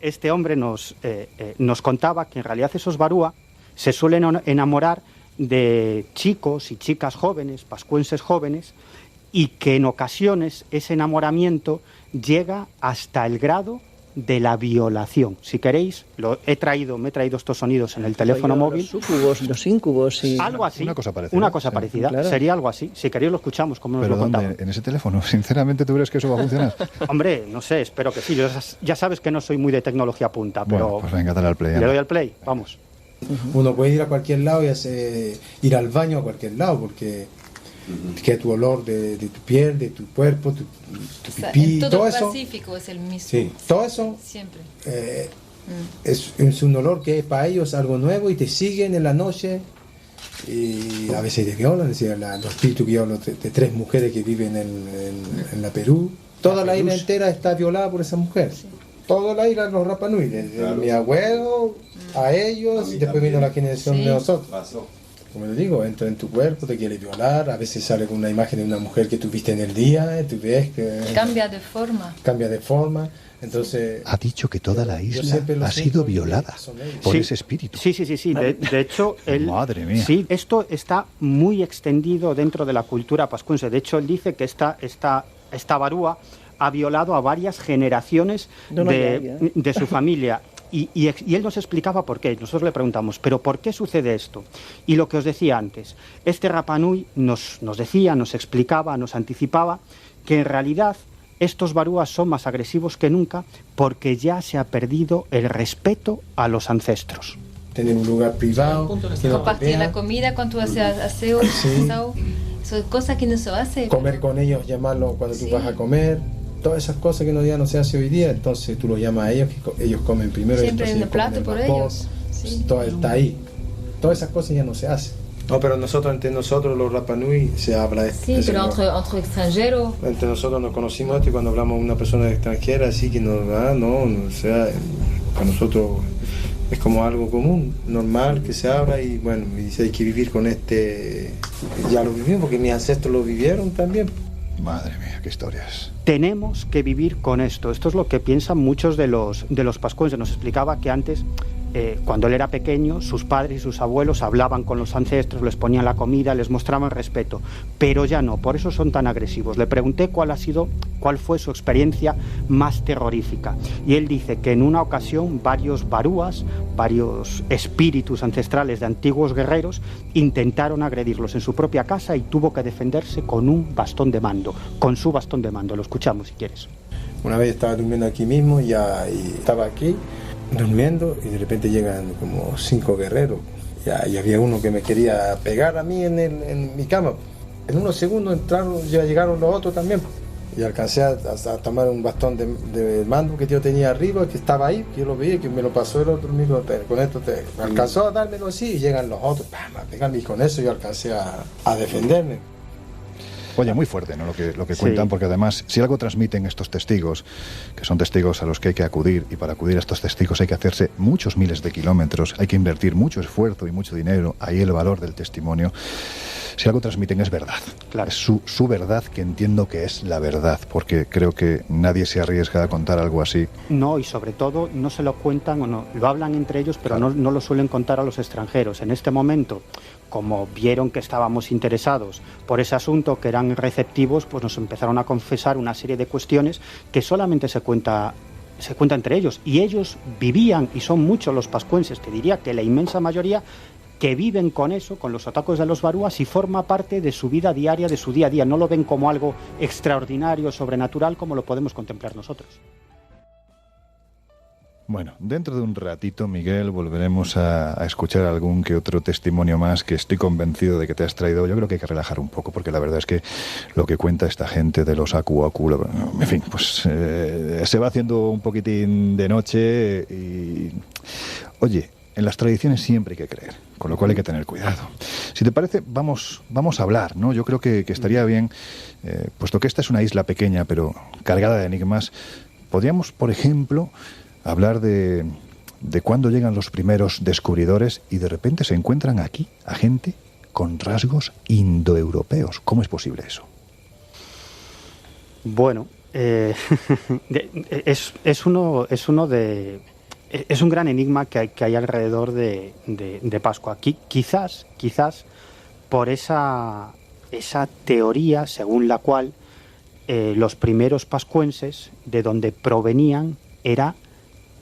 Este hombre nos contaba que en realidad esos barúa se suelen enamorar de chicos y chicas jóvenes, pascuenses jóvenes, y que en ocasiones ese enamoramiento llega hasta el grado de la violación. Si queréis, me he traído estos sonidos en el teléfono móvil. Los incubos y... Algo así. Una cosa parecida. Claro. Sería algo así. Si queréis lo escuchamos, como nos lo contaban. ¿Pero dónde? ¿En ese teléfono? ¿Sinceramente tú crees que eso va a funcionar? Hombre, no sé, espero que sí. Yo ya sabes que no soy muy de tecnología punta, pero... Bueno, pues venga, dale al play. Le doy al play, vamos. Uno puede ir a cualquier lado y ir al baño a cualquier lado, porque que tu olor de tu piel, de tu cuerpo, tu pipí, todo todo el eso. Pacífico es el mismo. Sí, todo eso Siempre. es un olor que es para ellos algo nuevo y te siguen en la noche y a veces te violan. Es decir, los espíritus que yo hablo de 3 mujeres que viven en la Perú, toda la isla entera está violada por esa mujer. Sí. Toda la isla, los Rapa Nui, desde mi abuelo a ellos, y después vino la generación de nosotros. Pasó. Como le digo, entra en tu cuerpo, te quiere violar, a veces sale con una imagen de una mujer que tú viste en el día, tú ves que... Cambia de forma. Entonces... Ha dicho que toda la isla ha sido violada por ese espíritu. Sí. De hecho, Madre mía. Sí, esto está muy extendido dentro de la cultura pascuense. De hecho, él dice que esta barúa ha violado a varias generaciones de su familia. Y él nos explicaba por qué. Nosotros le preguntamos, ¿pero por qué sucede esto? Y lo que os decía antes, este Rapa Nui nos decía, nos explicaba, nos anticipaba que en realidad estos barúas son más agresivos que nunca porque ya se ha perdido el respeto a los ancestros. tener un lugar privado. Compartir la comida cuando tú haces aseo, son cosas que no se hace. Comer con ellos, llamarlos cuando tú vas a comer. Todas esas cosas que ya no se hace hoy día, entonces tú los llamas a ellos, que ellos comen primero. Siempre en el plato por ellos. Sí. Todo está ahí. Todas esas cosas ya no se hacen. No, pero entre nosotros los Rapa Nui se habla de esto. Sí, pero entre extranjeros. Entre nosotros nos conocimos esto y cuando hablamos de una persona extranjera, así que o sea, para nosotros es como algo común, normal que se habla y bueno, y dice hay que vivir con ya lo vivimos porque mis ancestros lo vivieron también. Madre mía, qué historias. Tenemos que vivir con esto. Esto es lo que piensan muchos de los pascuenses. Nos explicaba que antes, cuando él era pequeño, sus padres y sus abuelos hablaban con los ancestros, les ponían la comida, les mostraban respeto. Pero ya no, por eso son tan agresivos. Le pregunté cuál fue su experiencia más terrorífica. Y él dice que en una ocasión varios barúas, varios espíritus ancestrales de antiguos guerreros, intentaron agredirlos en su propia casa y tuvo que defenderse con un bastón de mando, con su bastón de mando. Lo escuchamos si quieres. Una vez estaba durmiendo aquí mismo y estaba aquí durmiendo y de repente llegan como 5 guerreros y había uno que me quería pegar a mí en mi cama. En unos segundos ya llegaron los otros también y alcancé a tomar un bastón de mando que yo tenía arriba, que estaba ahí, que yo lo veía, que me lo pasó el otro amigo, con esto alcanzó a dármelo así y llegan los otros a pegarme y con eso yo alcancé a defenderme. Oye, muy fuerte, ¿no? Lo que cuentan, porque además, si algo transmiten estos testigos, que son testigos a los que hay que acudir, y para acudir a estos testigos hay que hacerse muchos miles de kilómetros, hay que invertir mucho esfuerzo y mucho dinero, ahí el valor del testimonio. Si algo transmiten es verdad. Claro. Es su verdad, que entiendo que es la verdad, porque creo que nadie se arriesga a contar algo así. No, y sobre todo no se lo cuentan, o no, lo hablan entre ellos, pero claro, no lo suelen contar a los extranjeros. En este momento, como vieron que estábamos interesados por ese asunto, que eran receptivos, pues nos empezaron a confesar una serie de cuestiones que solamente se cuenta entre ellos. Y ellos vivían, y son muchos los pascuenses, te diría que la inmensa mayoría, que viven con eso, con los atacos de los barúas, y forma parte de su vida diaria, de su día a día. No lo ven como algo extraordinario, sobrenatural, como lo podemos contemplar nosotros. Bueno, dentro de un ratito, Miguel, volveremos a escuchar algún que otro testimonio más, que estoy convencido de que te has traído. Yo creo que hay que relajar un poco, porque la verdad es que lo que cuenta esta gente de los Aku, en fin, pues se va haciendo un poquitín de noche y... Oye, en las tradiciones siempre hay que creer, con lo cual hay que tener cuidado. Si te parece, vamos a hablar, ¿no? Yo creo que estaría bien, puesto que esta es una isla pequeña, pero cargada de enigmas, podríamos, por ejemplo, hablar de cuándo llegan los primeros descubridores y de repente se encuentran aquí a gente con rasgos indoeuropeos. ¿Cómo es posible eso? Bueno, es un gran enigma que hay alrededor de Pascua. Aquí, quizás por esa teoría según la cual los primeros pascuenses, de donde provenían, era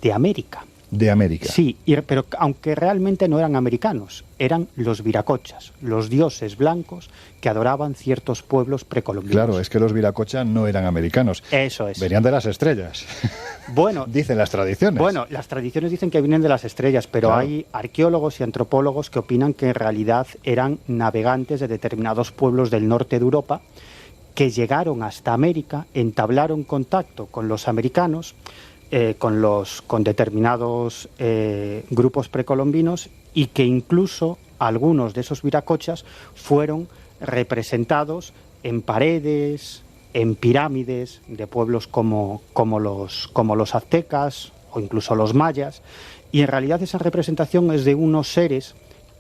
de América. De América. Sí, pero aunque realmente no eran americanos, eran los viracochas, los dioses blancos que adoraban ciertos pueblos precolombinos. Claro, es que los viracochas no eran americanos. Eso es. Venían de las estrellas. Bueno, dicen las tradiciones. Bueno, las tradiciones dicen que vienen de las estrellas, pero claro, hay arqueólogos y antropólogos que opinan que en realidad eran navegantes de determinados pueblos del norte de Europa que llegaron hasta América, entablaron contacto con los americanos, con determinados grupos precolombinos, y que incluso algunos de esos viracochas fueron representados en paredes, en pirámides de pueblos como los aztecas o incluso los mayas, y en realidad esa representación es de unos seres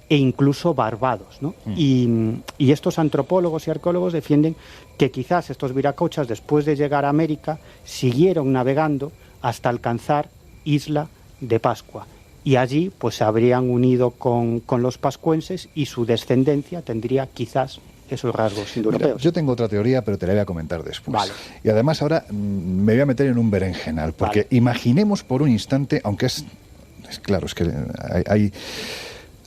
e incluso barbados, ¿no? Y estos antropólogos y arqueólogos defienden que quizás estos viracochas, después de llegar a América, siguieron navegando hasta alcanzar Isla de Pascua, y allí pues se habrían unido con los pascuenses, y su descendencia tendría quizás esos rasgos indoeuropeos. Mira, yo tengo otra teoría, pero te la voy a comentar después. Vale. Y además ahora me voy a meter en un berenjenal, porque imaginemos por un instante, aunque es claro, es que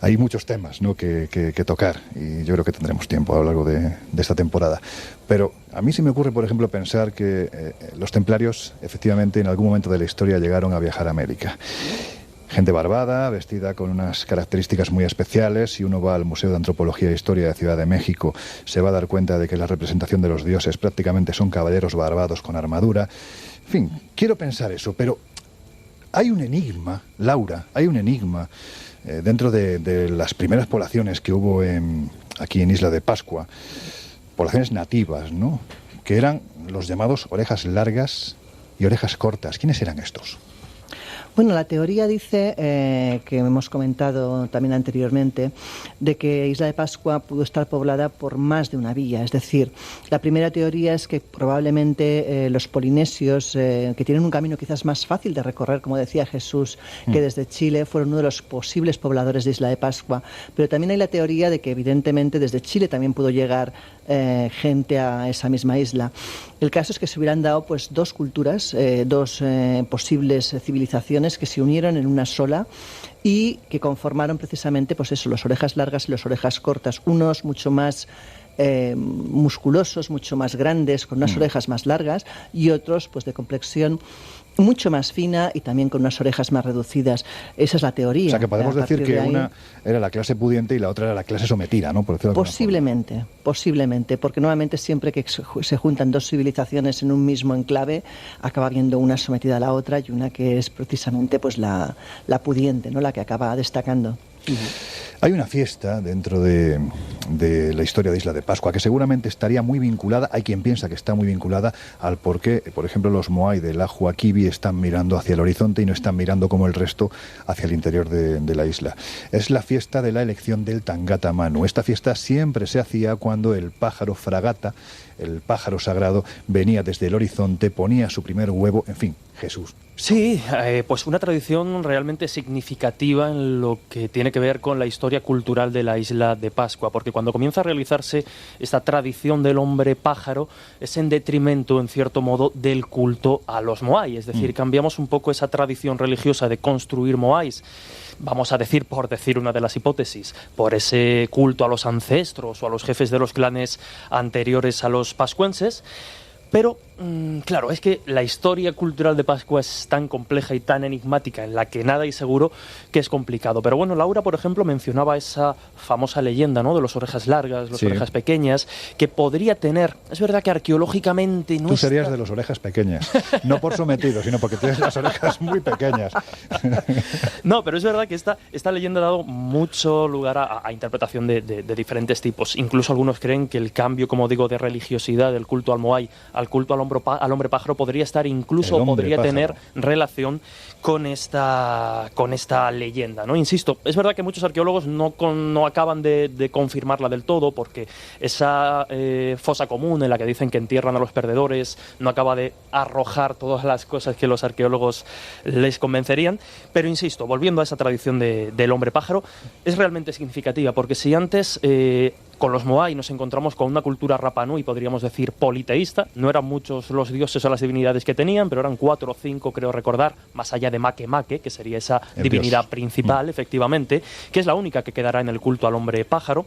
hay muchos temas, ¿no?, que tocar, y yo creo que tendremos tiempo a lo largo de esta temporada. Pero a mí se me ocurre, por ejemplo, pensar que los templarios efectivamente en algún momento de la historia llegaron a viajar a América. Gente barbada, vestida con unas características muy especiales. Si uno va al Museo de Antropología e Historia de Ciudad de México, se va a dar cuenta de que la representación de los dioses prácticamente son caballeros barbados con armadura. En fin, quiero pensar eso, pero hay un enigma, Laura, hay un enigma dentro de las primeras poblaciones que hubo aquí en Isla de Pascua, poblaciones nativas, ¿no?, que eran los llamados orejas largas y orejas cortas. ¿Quiénes eran estos? Bueno, la teoría dice, que hemos comentado también anteriormente, de que Isla de Pascua pudo estar poblada por más de una vía. Es decir, la primera teoría es que probablemente los polinesios, que tienen un camino quizás más fácil de recorrer, como decía Jesús, que desde Chile, fueron uno de los posibles pobladores de Isla de Pascua. Pero también hay la teoría de que evidentemente desde Chile también pudo llegar gente a esa misma isla. El caso es que se hubieran dado pues dos culturas, dos posibles civilizaciones que se unieron en una sola y que conformaron precisamente pues eso, las orejas largas y las orejas cortas, unos mucho más musculosos, mucho más grandes, con unas orejas más largas, y otros pues de complexión mucho más fina y también con unas orejas más reducidas. Esa es la teoría. O sea, que podemos decir que una era la clase pudiente y la otra era la clase sometida, ¿no? Por decirlo de posiblemente, porque nuevamente siempre que se juntan dos civilizaciones en un mismo enclave, acaba habiendo una sometida a la otra y una que es precisamente pues la pudiente, ¿no?, la que acaba destacando. Hay una fiesta dentro de la historia de Isla de Pascua que seguramente estaría muy vinculada, hay quien piensa que está muy vinculada al por qué, por ejemplo, los Moai del Ajo Akibi están mirando hacia el horizonte y no están mirando como el resto hacia el interior de la isla. Es la fiesta de la elección del Tangata Manu. Esta fiesta siempre se hacía cuando el pájaro fragata, el pájaro sagrado, venía desde el horizonte, ponía su primer huevo, en fin, Jesús. Sí, pues una tradición realmente significativa en lo que tiene que ver con la historia cultural de la Isla de Pascua, porque cuando comienza a realizarse esta tradición del hombre pájaro es en detrimento, en cierto modo, del culto a los moai, es decir, cambiamos un poco esa tradición religiosa de construir moais, vamos a decir, por decir una de las hipótesis, por ese culto a los ancestros o a los jefes de los clanes anteriores a los pascuenses. Pero, claro, es que la historia cultural de Pascua es tan compleja y tan enigmática, en la que nada hay seguro, que es complicado. Pero bueno, Laura, por ejemplo, mencionaba esa famosa leyenda, ¿no?, de los orejas largas, las orejas pequeñas, que podría tener, es verdad que arqueológicamente no. Tú serías de las orejas pequeñas, no por sometido, sino porque tienes las orejas muy pequeñas. No, pero es verdad que esta leyenda ha dado mucho lugar a interpretación de diferentes tipos. Incluso algunos creen que el cambio, como digo, de religiosidad del culto al moai al culto al hombre pájaro podría estar incluso, podría tener relación con esta leyenda, ¿no? Insisto, es verdad que muchos arqueólogos no acaban de confirmarla del todo, porque esa fosa común en la que dicen que entierran a los perdedores no acaba de arrojar todas las cosas que los arqueólogos les convencerían, pero insisto, volviendo a esa tradición del hombre pájaro, es realmente significativa, porque si antes con los moai nos encontramos con una cultura Rapa Nui, podríamos decir politeísta, no eran muchos los dioses o las divinidades que tenían, pero eran 4 o 5, creo recordar, más allá de Makemake, que sería esa divinidad principal, efectivamente, que es la única que quedará en el culto al hombre pájaro.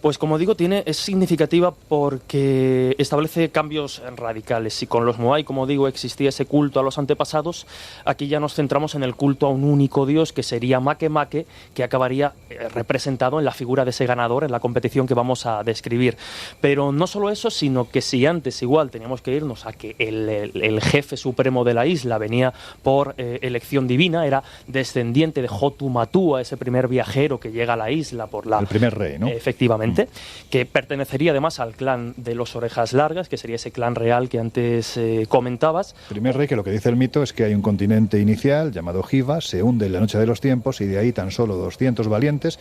Pues como digo, es significativa porque establece cambios radicales. Si con los moai, como digo, existía ese culto a los antepasados, aquí ya nos centramos en el culto a un único dios, que sería Makemake, que acabaría representado en la figura de ese ganador en la competición que vamos a describir. Pero no solo eso, sino que si antes igual teníamos que irnos a que el jefe supremo de la isla venía por elección divina, era descendiente de Hotumatua, ese primer viajero que llega a la isla por el primer rey, ¿no? Efectivamente, que pertenecería además al clan de los orejas largas, que sería ese clan real que antes comentabas. Primer rey, que lo que dice el mito es que hay un continente inicial llamado Jiva, se hunde en la noche de los tiempos y de ahí tan solo 200 valientes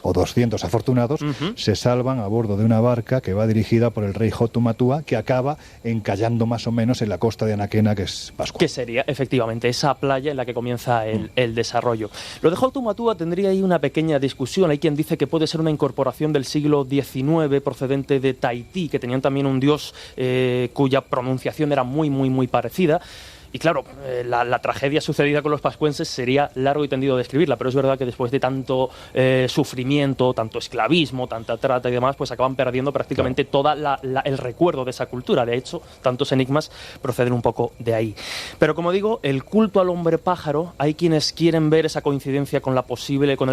o 200 afortunados se salvan a bordo de una barca que va dirigida por el rey Hotumatua, que acaba encallando más o menos en la costa de Anaquena, que es Pascua. Que sería efectivamente esa playa en la que comienza el desarrollo. Lo de Hotumatua tendría ahí una pequeña discusión. Hay quien dice que puede ser una incorporación del siglo XIX procedente de Tahití, que tenían también un dios cuya pronunciación era muy parecida. Y claro, la tragedia sucedida con los pascuenses sería largo y tendido describirla, pero es verdad que después de tanto sufrimiento, tanto esclavismo, tanta trata y demás, pues acaban perdiendo prácticamente todo el recuerdo de esa cultura. De hecho, tantos enigmas proceden un poco de ahí. Pero como digo, el culto al hombre pájaro, hay quienes quieren ver esa coincidencia con el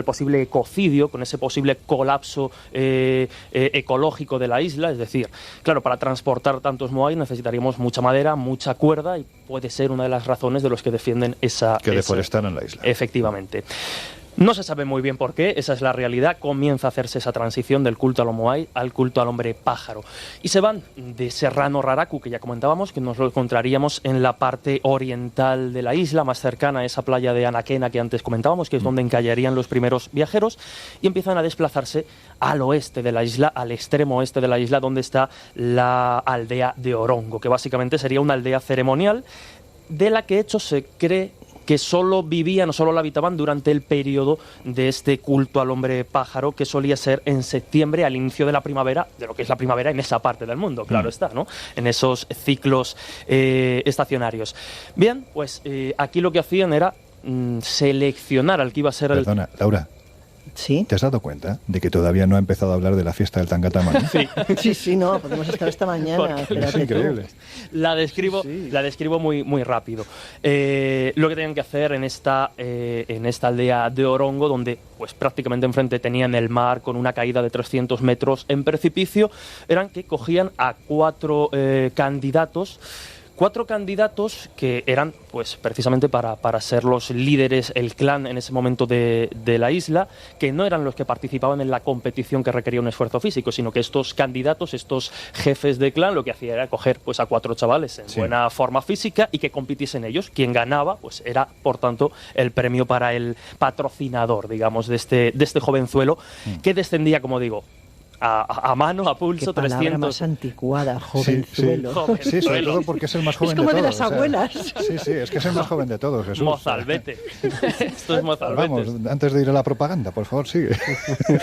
posible ecocidio, con ese posible colapso ecológico de la isla. Es decir, claro, para transportar tantos moai necesitaríamos mucha madera, mucha cuerda, y puede ser una de las razones de los que defienden que deforestaran la isla. Efectivamente. No se sabe muy bien por qué, esa es la realidad. Comienza a hacerse esa transición del culto al moai al culto al hombre pájaro. Y se van de Serrano Raraku, que ya comentábamos, que nos lo encontraríamos en la parte oriental de la isla, más cercana a esa playa de Anaquena que antes comentábamos, que es donde encallarían los primeros viajeros, y empiezan a desplazarse al oeste de la isla, al extremo oeste de la isla, donde está la aldea de Orongo, que básicamente sería una aldea ceremonial, de la que de hecho se cree que solo vivían o solo la habitaban durante el periodo de este culto al hombre pájaro, que solía ser en septiembre, al inicio de la primavera, de lo que es la primavera en esa parte del mundo, claro está, ¿no? En esos ciclos estacionarios. Bien, pues aquí lo que hacían era seleccionar al que iba a ser Perdona, Laura. ¿Sí? ¿Te has dado cuenta de que todavía no ha empezado a hablar de la fiesta del Tangatama? ¿No? Sí, no, podemos estar esta mañana. Es increíble. La describo muy rápido. Lo que tenían que hacer en esta aldea de Orongo, donde pues prácticamente enfrente tenían el mar con una caída de 300 metros en precipicio, eran que cogían a 4 candidatos. 4 candidatos que eran, pues, precisamente para ser los líderes, el clan en ese momento de la isla, que no eran los que participaban en la competición que requería un esfuerzo físico, sino que estos candidatos, estos jefes de clan, lo que hacían era coger pues a 4 chavales en buena forma física y que compitiesen ellos. Quien ganaba, pues era, por tanto, el premio para el patrocinador, digamos, de este jovenzuelo, que descendía, como digo, a mano, a pulso, qué palabra 300. más anticuada, jovenzuelo. Sí, sobre todo porque es el más joven de todos. Es como de las abuelas. Sí, es que es el más joven de todos, Jesús. Mozalbete. Esto es Mozalbete. Vamos, antes de ir a la propaganda, por favor, sigue.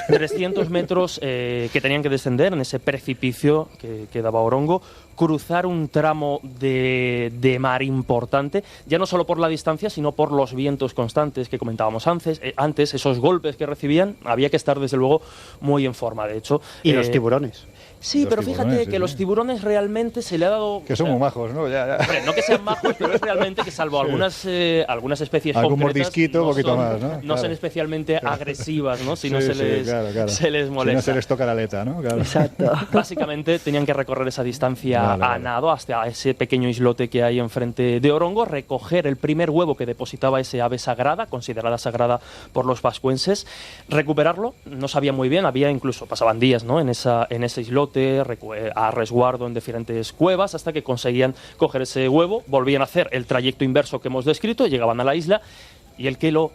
300 metros que tenían que descender en ese precipicio que daba Orongo, cruzar un tramo de mar importante, ya no solo por la distancia, sino por los vientos constantes que comentábamos antes, esos golpes que recibían, había que estar desde luego muy en forma, de hecho. Y los tiburones. Sí, pero fíjate que los tiburones realmente se le ha dado... Que son muy majos, ¿no? Ya. Hombre, no que sean majos, pero es realmente que salvo algunas especies algún concretas... mordisquito, un poquito más, ¿no? No son especialmente agresivas, ¿no? Si no se les molesta. Si no se les toca la aleta, ¿no? Claro. Exacto. Básicamente tenían que recorrer esa distancia a nado hasta ese pequeño islote que hay enfrente de Orongo, recoger el primer huevo que depositaba ese ave sagrada, considerada sagrada por los vascuenses, recuperarlo, no sabía muy bien, pasaban días, ¿no? en ese islote, a resguardo en diferentes cuevas, hasta que conseguían coger ese huevo, volvían a hacer el trayecto inverso que hemos descrito, llegaban a la isla, y el que lo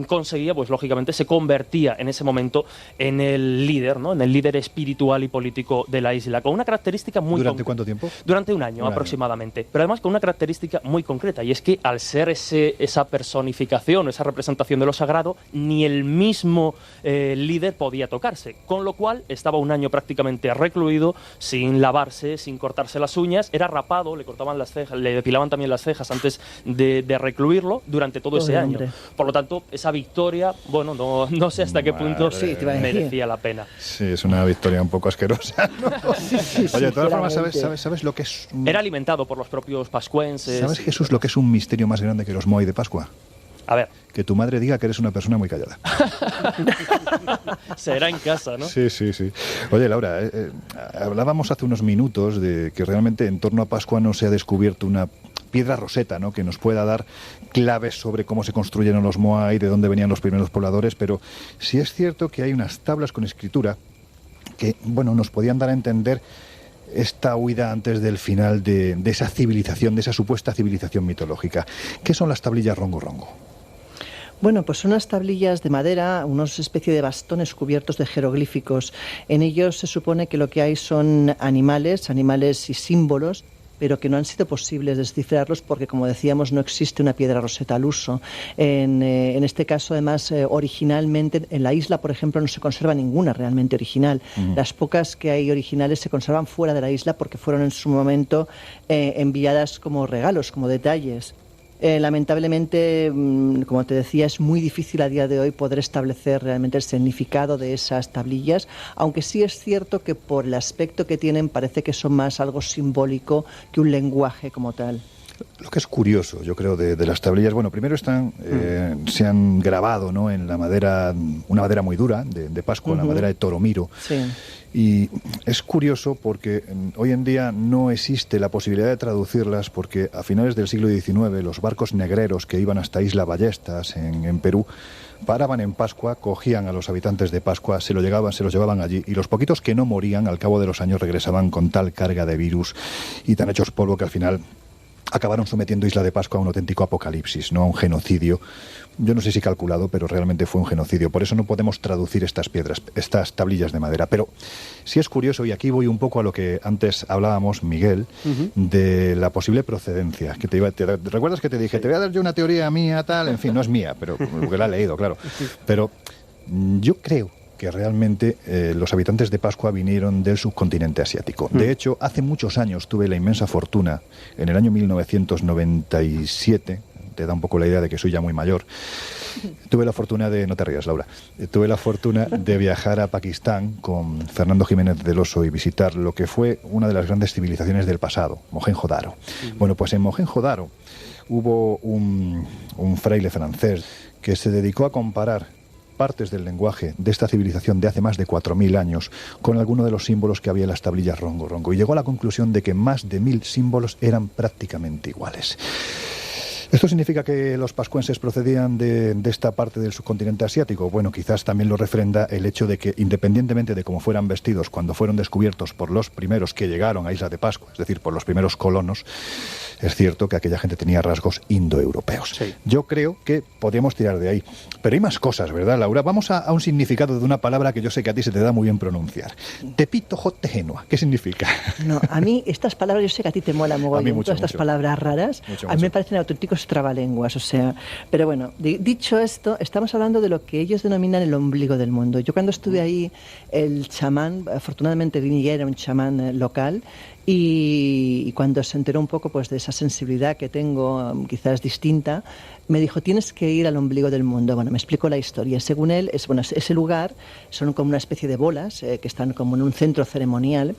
conseguía, pues lógicamente se convertía en ese momento en el líder, ¿no? En el líder espiritual y político de la isla, con una característica muy ¿Durante cuánto tiempo? Durante un año aproximadamente, pero además con una característica muy concreta, y es que al ser esa personificación, esa representación de lo sagrado, ni el mismo líder podía tocarse, con lo cual estaba un año prácticamente recluido, sin lavarse, sin cortarse las uñas, era rapado, le cortaban las cejas, le depilaban también las cejas antes de recluirlo durante todo ese año. Por lo tanto, esa victoria, bueno, no sé hasta qué punto merecía la pena. Sí, es una victoria un poco asquerosa, ¿no? Oye, de todas formas, ¿sabes lo que es? Era alimentado por los propios pascuenses. ¿Sabes, Jesús, lo que es un misterio más grande que los moai de Pascua? A ver. Que tu madre diga que eres una persona muy callada. Será en casa, ¿no? Sí. Oye, Laura, hablábamos hace unos minutos de que realmente en torno a Pascua no se ha descubierto una piedra roseta, ¿no? Que nos pueda dar claves sobre cómo se construyeron los moai, de dónde venían los primeros pobladores, pero sí es cierto que hay unas tablas con escritura que, bueno, nos podían dar a entender esta huida antes del final de esa civilización, de esa supuesta civilización mitológica. ¿Qué son las tablillas Rongo Rongo? Bueno, pues son unas tablillas de madera, unos especie de bastones cubiertos de jeroglíficos. En ellos se supone que lo que hay son animales y símbolos, pero que no han sido posibles descifrarlos porque, como decíamos, no existe una piedra roseta al uso. En este caso, además, originalmente, en la isla, por ejemplo, no se conserva ninguna realmente original. Las pocas que hay originales se conservan fuera de la isla porque fueron en su momento enviadas como regalos, como detalles. Lamentablemente, como te decía, es muy difícil a día de hoy poder establecer realmente el significado de esas tablillas, aunque sí es cierto que por el aspecto que tienen parece que son más algo simbólico que un lenguaje como tal. Lo que es curioso, yo creo, de las tablillas, bueno, primero se han grabado, ¿no?, en la madera, una madera muy dura de Pascua, la madera de Toromiro. Sí. Y es curioso porque hoy en día no existe la posibilidad de traducirlas, porque a finales del siglo XIX los barcos negreros que iban hasta Isla Ballestas, en Perú, paraban en Pascua, cogían a los habitantes de Pascua, se los llevaban allí, y los poquitos que no morían al cabo de los años regresaban con tal carga de virus y tan hechos polvo que al final acabaron sometiendo Isla de Pascua a un auténtico apocalipsis, no a un genocidio. Yo no sé si calculado, pero realmente fue un genocidio. Por eso no podemos traducir estas tablillas de madera. Pero sí es curioso, y aquí voy un poco a lo que antes hablábamos, Miguel, de la posible procedencia. ¿Recuerdas que te dije, te voy a dar yo una teoría mía, tal? En fin, no es mía, pero porque la he leído, claro. Pero yo creo que realmente los habitantes de Pascua vinieron del subcontinente asiático. De hecho, hace muchos años tuve la inmensa fortuna, en el año 1997, te da un poco la idea de que soy ya muy mayor, tuve la fortuna de, no te rías, Laura, tuve la fortuna de viajar a Pakistán con Fernando Jiménez del Oso y visitar lo que fue una de las grandes civilizaciones del pasado, Mohenjo-Daro. Bueno, pues en Mohenjo-Daro hubo un fraile francés que se dedicó a comparar partes del lenguaje de esta civilización de hace más de 4.000 años con algunos de los símbolos que había en las tablillas rongo-rongo, y llegó a la conclusión de que más de 1.000 símbolos eran prácticamente iguales. ¿Esto significa que los pascuenses procedían de esta parte del subcontinente asiático? Bueno, quizás también lo refrenda el hecho de que, independientemente de cómo fueran vestidos cuando fueron descubiertos por los primeros que llegaron a Isla de Pascua, es decir, por los primeros colonos, es cierto que aquella gente tenía rasgos indoeuropeos. Sí. Yo creo que podríamos tirar de ahí. Pero hay más cosas, ¿verdad, Laura? Vamos a un significado de una palabra que yo sé que a ti se te da muy bien pronunciar. Tepito-jotegenua. ¿Qué significa? No, a mí estas palabras, yo sé que a ti te mola mogollón, todas estas palabras raras, a mí me parecen auténticos trabalenguas, o sea, pero bueno, dicho esto, estamos hablando de lo que ellos denominan el ombligo del mundo. Yo cuando estuve ahí, el chamán, afortunadamente Vini era un chamán local, y cuando se enteró un poco pues de esa sensibilidad que tengo, quizás distinta, me dijo, tienes que ir al ombligo del mundo. Bueno, me explicó la historia. Según él, ese lugar son como una especie de bolas que están como en un centro ceremonial,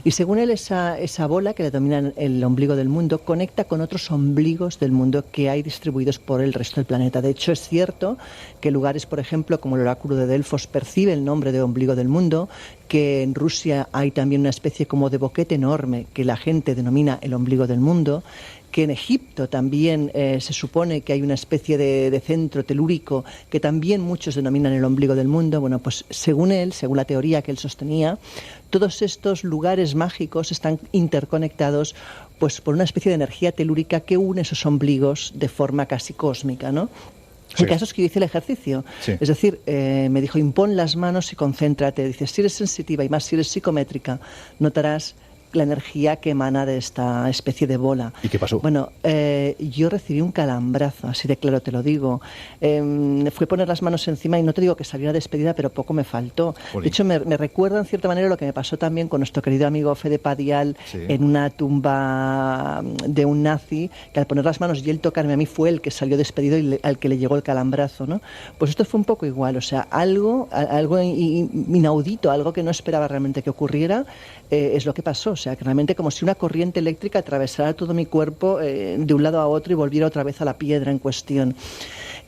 y según él esa bola, que le denominan el ombligo del mundo, conecta con otros ombligos del mundo que hay distribuidos por el resto del planeta. De hecho, es cierto que lugares, por ejemplo, como el oráculo de Delfos percibe el nombre de ombligo del mundo, que en Rusia hay también una especie como de boquete enorme que la gente denomina el ombligo del mundo, que en Egipto también se supone que hay una especie de centro telúrico que también muchos denominan el ombligo del mundo. Bueno, pues según él, según la teoría que él sostenía, todos estos lugares mágicos están interconectados pues por una especie de energía telúrica que une esos ombligos de forma casi cósmica, ¿no? Sí. El caso es que yo hice el ejercicio, sí. Es decir, me dijo, impon las manos y concéntrate. Dice, si eres sensitiva y más si eres psicométrica, notarás la energía que emana de esta especie de bola. ¿Y qué pasó? Bueno, yo recibí un calambrazo, así de claro te lo digo. Fui a poner las manos encima y no te digo que saliera despedida, pero poco me faltó. Jolín. De hecho, me recuerda en cierta manera lo que me pasó también con nuestro querido amigo Fede Padial, sí, en una tumba de un nazi, que al poner las manos y él tocarme a mí fue el que salió despedido y al que le llegó el calambrazo, ¿no? Pues esto fue un poco igual, o sea, algo inaudito, algo que no esperaba realmente que ocurriera, es lo que pasó. O sea, que realmente como si una corriente eléctrica atravesara todo mi cuerpo de un lado a otro y volviera otra vez a la piedra en cuestión.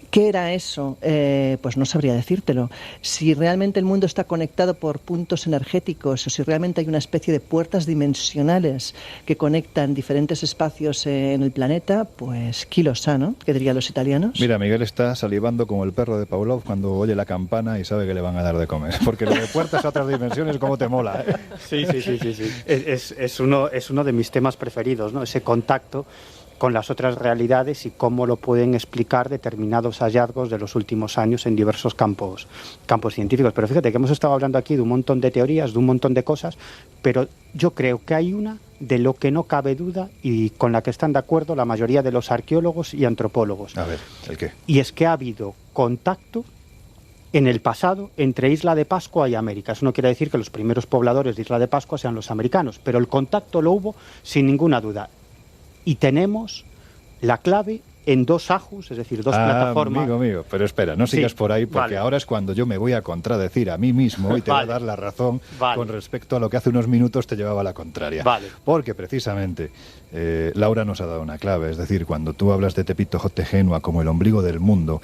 ¿Qué era eso? Pues no sabría decírtelo. Si realmente el mundo está conectado por puntos energéticos o si realmente hay una especie de puertas dimensionales que conectan diferentes espacios en el planeta, pues chi lo sa, ¿no? ¿Qué dirían los italianos? Mira, Miguel está salivando como el perro de Pavlov cuando oye la campana y sabe que le van a dar de comer. Porque lo de puertas a otras dimensiones, ¿cómo te mola? Sí. Es uno de mis temas preferidos, ¿no? Ese contacto con las otras realidades y cómo lo pueden explicar determinados hallazgos de los últimos años en diversos campos científicos. Pero fíjate que hemos estado hablando aquí de un montón de teorías, de un montón de cosas, pero yo creo que hay una de lo que no cabe duda y con la que están de acuerdo la mayoría de los arqueólogos y antropólogos. A ver, ¿el qué? Y es que ha habido contacto en el pasado entre Isla de Pascua y América. Eso no quiere decir que los primeros pobladores de Isla de Pascua sean los americanos, pero el contacto lo hubo sin ninguna duda. Y tenemos la clave en 2 ajus, es decir, 2 plataformas. Amigo mío, pero espera, no sigas por ahí, porque ahora es cuando yo me voy a contradecir a mí mismo y te voy a dar la razón con respecto a lo que hace unos minutos te llevaba a la contraria. Porque precisamente Laura nos ha dado una clave, es decir, cuando tú hablas de Tepito Jote Genua como el ombligo del mundo,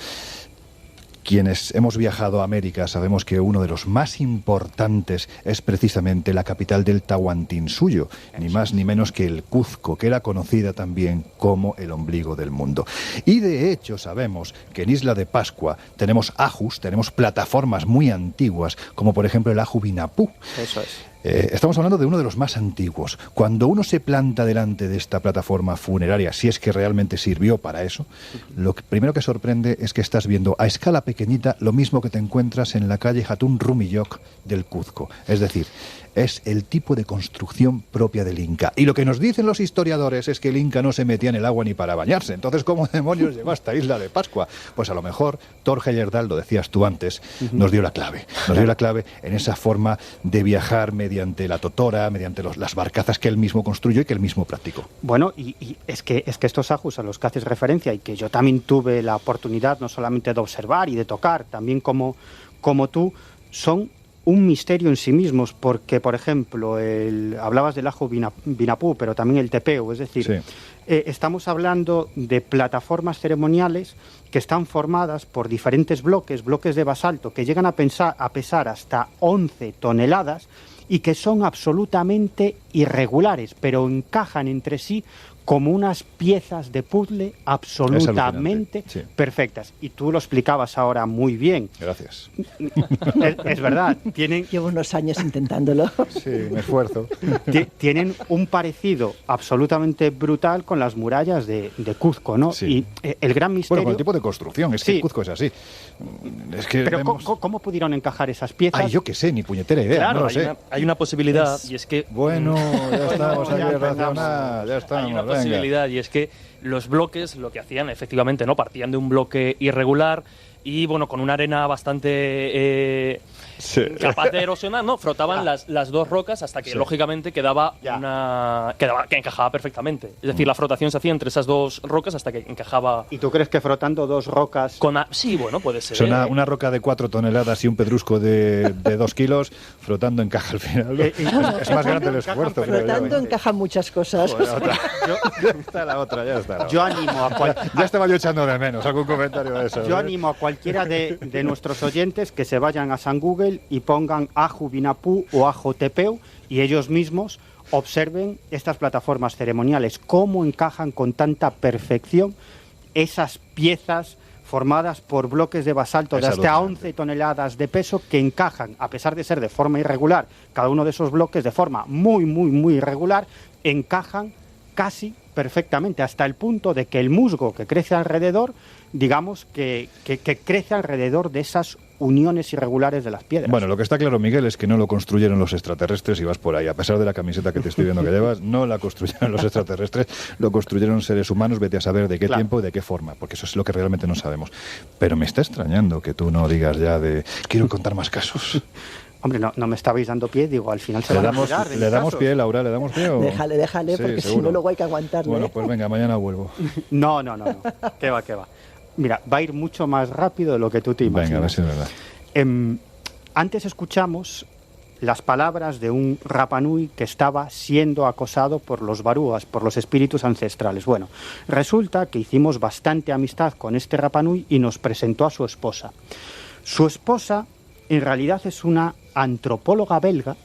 quienes hemos viajado a América sabemos que uno de los más importantes es precisamente la capital del Tahuantinsuyo, ni más ni menos que el Cuzco, que era conocida también como el ombligo del mundo. Y de hecho sabemos que en Isla de Pascua tenemos ajus, tenemos plataformas muy antiguas, como por ejemplo el Aju Binapú. Eso es. Estamos hablando de uno de los más antiguos. Cuando uno se planta delante de esta plataforma funeraria, si es que realmente sirvió para eso, lo primero que sorprende es que estás viendo a escala pequeñita lo mismo que te encuentras en la calle Hatun Rumiyok del Cuzco. Es decir, es el tipo de construcción propia del Inca. Y lo que nos dicen los historiadores es que el Inca no se metía en el agua ni para bañarse. Entonces, ¿cómo demonios llegó hasta Isla de Pascua? Pues a lo mejor Thor Heyerdahl, lo decías tú antes, nos dio la clave. Nos dio la clave en esa forma de viajar mediante la totora, mediante las barcazas que él mismo construyó y que él mismo practicó. Bueno, y es que estos ajus a los que haces referencia y que yo también tuve la oportunidad no solamente de observar y de tocar, también como tú, son un misterio en sí mismos, porque, por ejemplo, hablabas del Aju Binapú, pero también el Tepeu, es decir, estamos hablando de plataformas ceremoniales que están formadas por diferentes bloques de basalto, que llegan a pesar hasta 11 toneladas y que son absolutamente irregulares, pero encajan entre sí como unas piezas de puzzle absolutamente perfectas. Y tú lo explicabas ahora muy bien. Gracias. Es verdad. Llevo unos años intentándolo. Sí, me esfuerzo. Tienen un parecido absolutamente brutal con las murallas de Cuzco, ¿no? Sí. Y el gran misterio... Bueno, con el tipo de construcción, es que Cuzco es así. Es que pero ¿cómo pudieron encajar esas piezas? Ay, yo qué sé, ni puñetera idea, claro, no lo sé. Hay una posibilidad, y es que... Bueno, ya estamos aquí razonados, ya estamos. Hay una posibilidad, y es que los bloques lo que hacían, efectivamente, ¿no? Partían de un bloque irregular y, bueno, con una arena bastante capaz de erosionar, ¿no? Frotaban las 2 rocas hasta que, lógicamente, quedaba que encajaba perfectamente. Es decir, la frotación se hacía entre esas 2 rocas hasta que encajaba... ¿Y tú crees que frotando 2 rocas...? Sí, bueno, puede ser. Una roca de 4 toneladas y un pedrusco de 2 kilos, frotando encaja al final. Es más grande el esfuerzo. Frotando encajan muchas cosas. Ya está la otra. Yo animo a Ya estaba yo echando de menos algún comentario de eso. Yo animo a cualquiera de nuestros oyentes que se vayan a San Google y pongan Aju Binapú o Aju Tepeu y ellos mismos observen estas plataformas ceremoniales, cómo encajan con tanta perfección esas piezas formadas por bloques de basalto de hasta 11 toneladas de peso que encajan, a pesar de ser de forma irregular, cada uno de esos bloques de forma muy, muy, muy irregular, encajan casi perfectamente, hasta el punto de que el musgo que crece alrededor, digamos que crece alrededor de esas uniones irregulares de las piedras. Bueno, lo que está claro, Miguel, es que no lo construyeron los extraterrestres y vas por ahí. A pesar de la camiseta que te estoy viendo que llevas, no la construyeron los extraterrestres, lo construyeron seres humanos, vete a saber de qué tiempo y de qué forma, porque eso es lo que realmente no sabemos. Pero me está extrañando que tú no digas ya de quiero contar más casos. Hombre, no me estabais dando pie, digo, al final se van a tirar. ¿Le damos pie, Laura? ¿Le damos pie? ¿O? Déjale, sí, porque si no luego hay que aguantarle. Bueno, pues venga, mañana vuelvo. No. ¿Qué va? Mira, va a ir mucho más rápido de lo que tú te imaginas. Venga, a ver si es verdad. Antes escuchamos las palabras de un Rapanui que estaba siendo acosado por los barúas, por los espíritus ancestrales. Bueno, resulta que hicimos bastante amistad con este Rapanui y nos presentó a su esposa. Su esposa, en realidad, es una antropóloga belga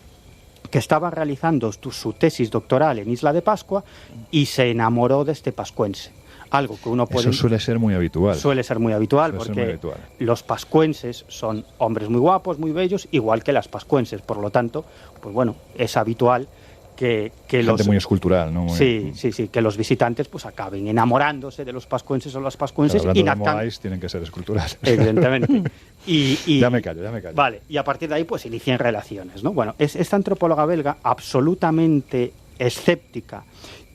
que estaba realizando su tesis doctoral en Isla de Pascua y se enamoró de este pascuense. Algo que uno puede... Eso suele ser muy habitual. Suele ser muy habitual porque los pascuenses son hombres muy guapos, muy bellos, igual que las pascuenses. Por lo tanto, pues bueno, es habitual que gente muy escultural, ¿no? Sí, que los visitantes pues acaben enamorándose de los pascuenses o las pascuenses. Pero hablando de Moais, tienen que ser esculturales. Evidentemente. Ya me callo. Vale, y a partir de ahí pues inician relaciones, ¿no? Bueno, esta antropóloga belga, absolutamente escéptica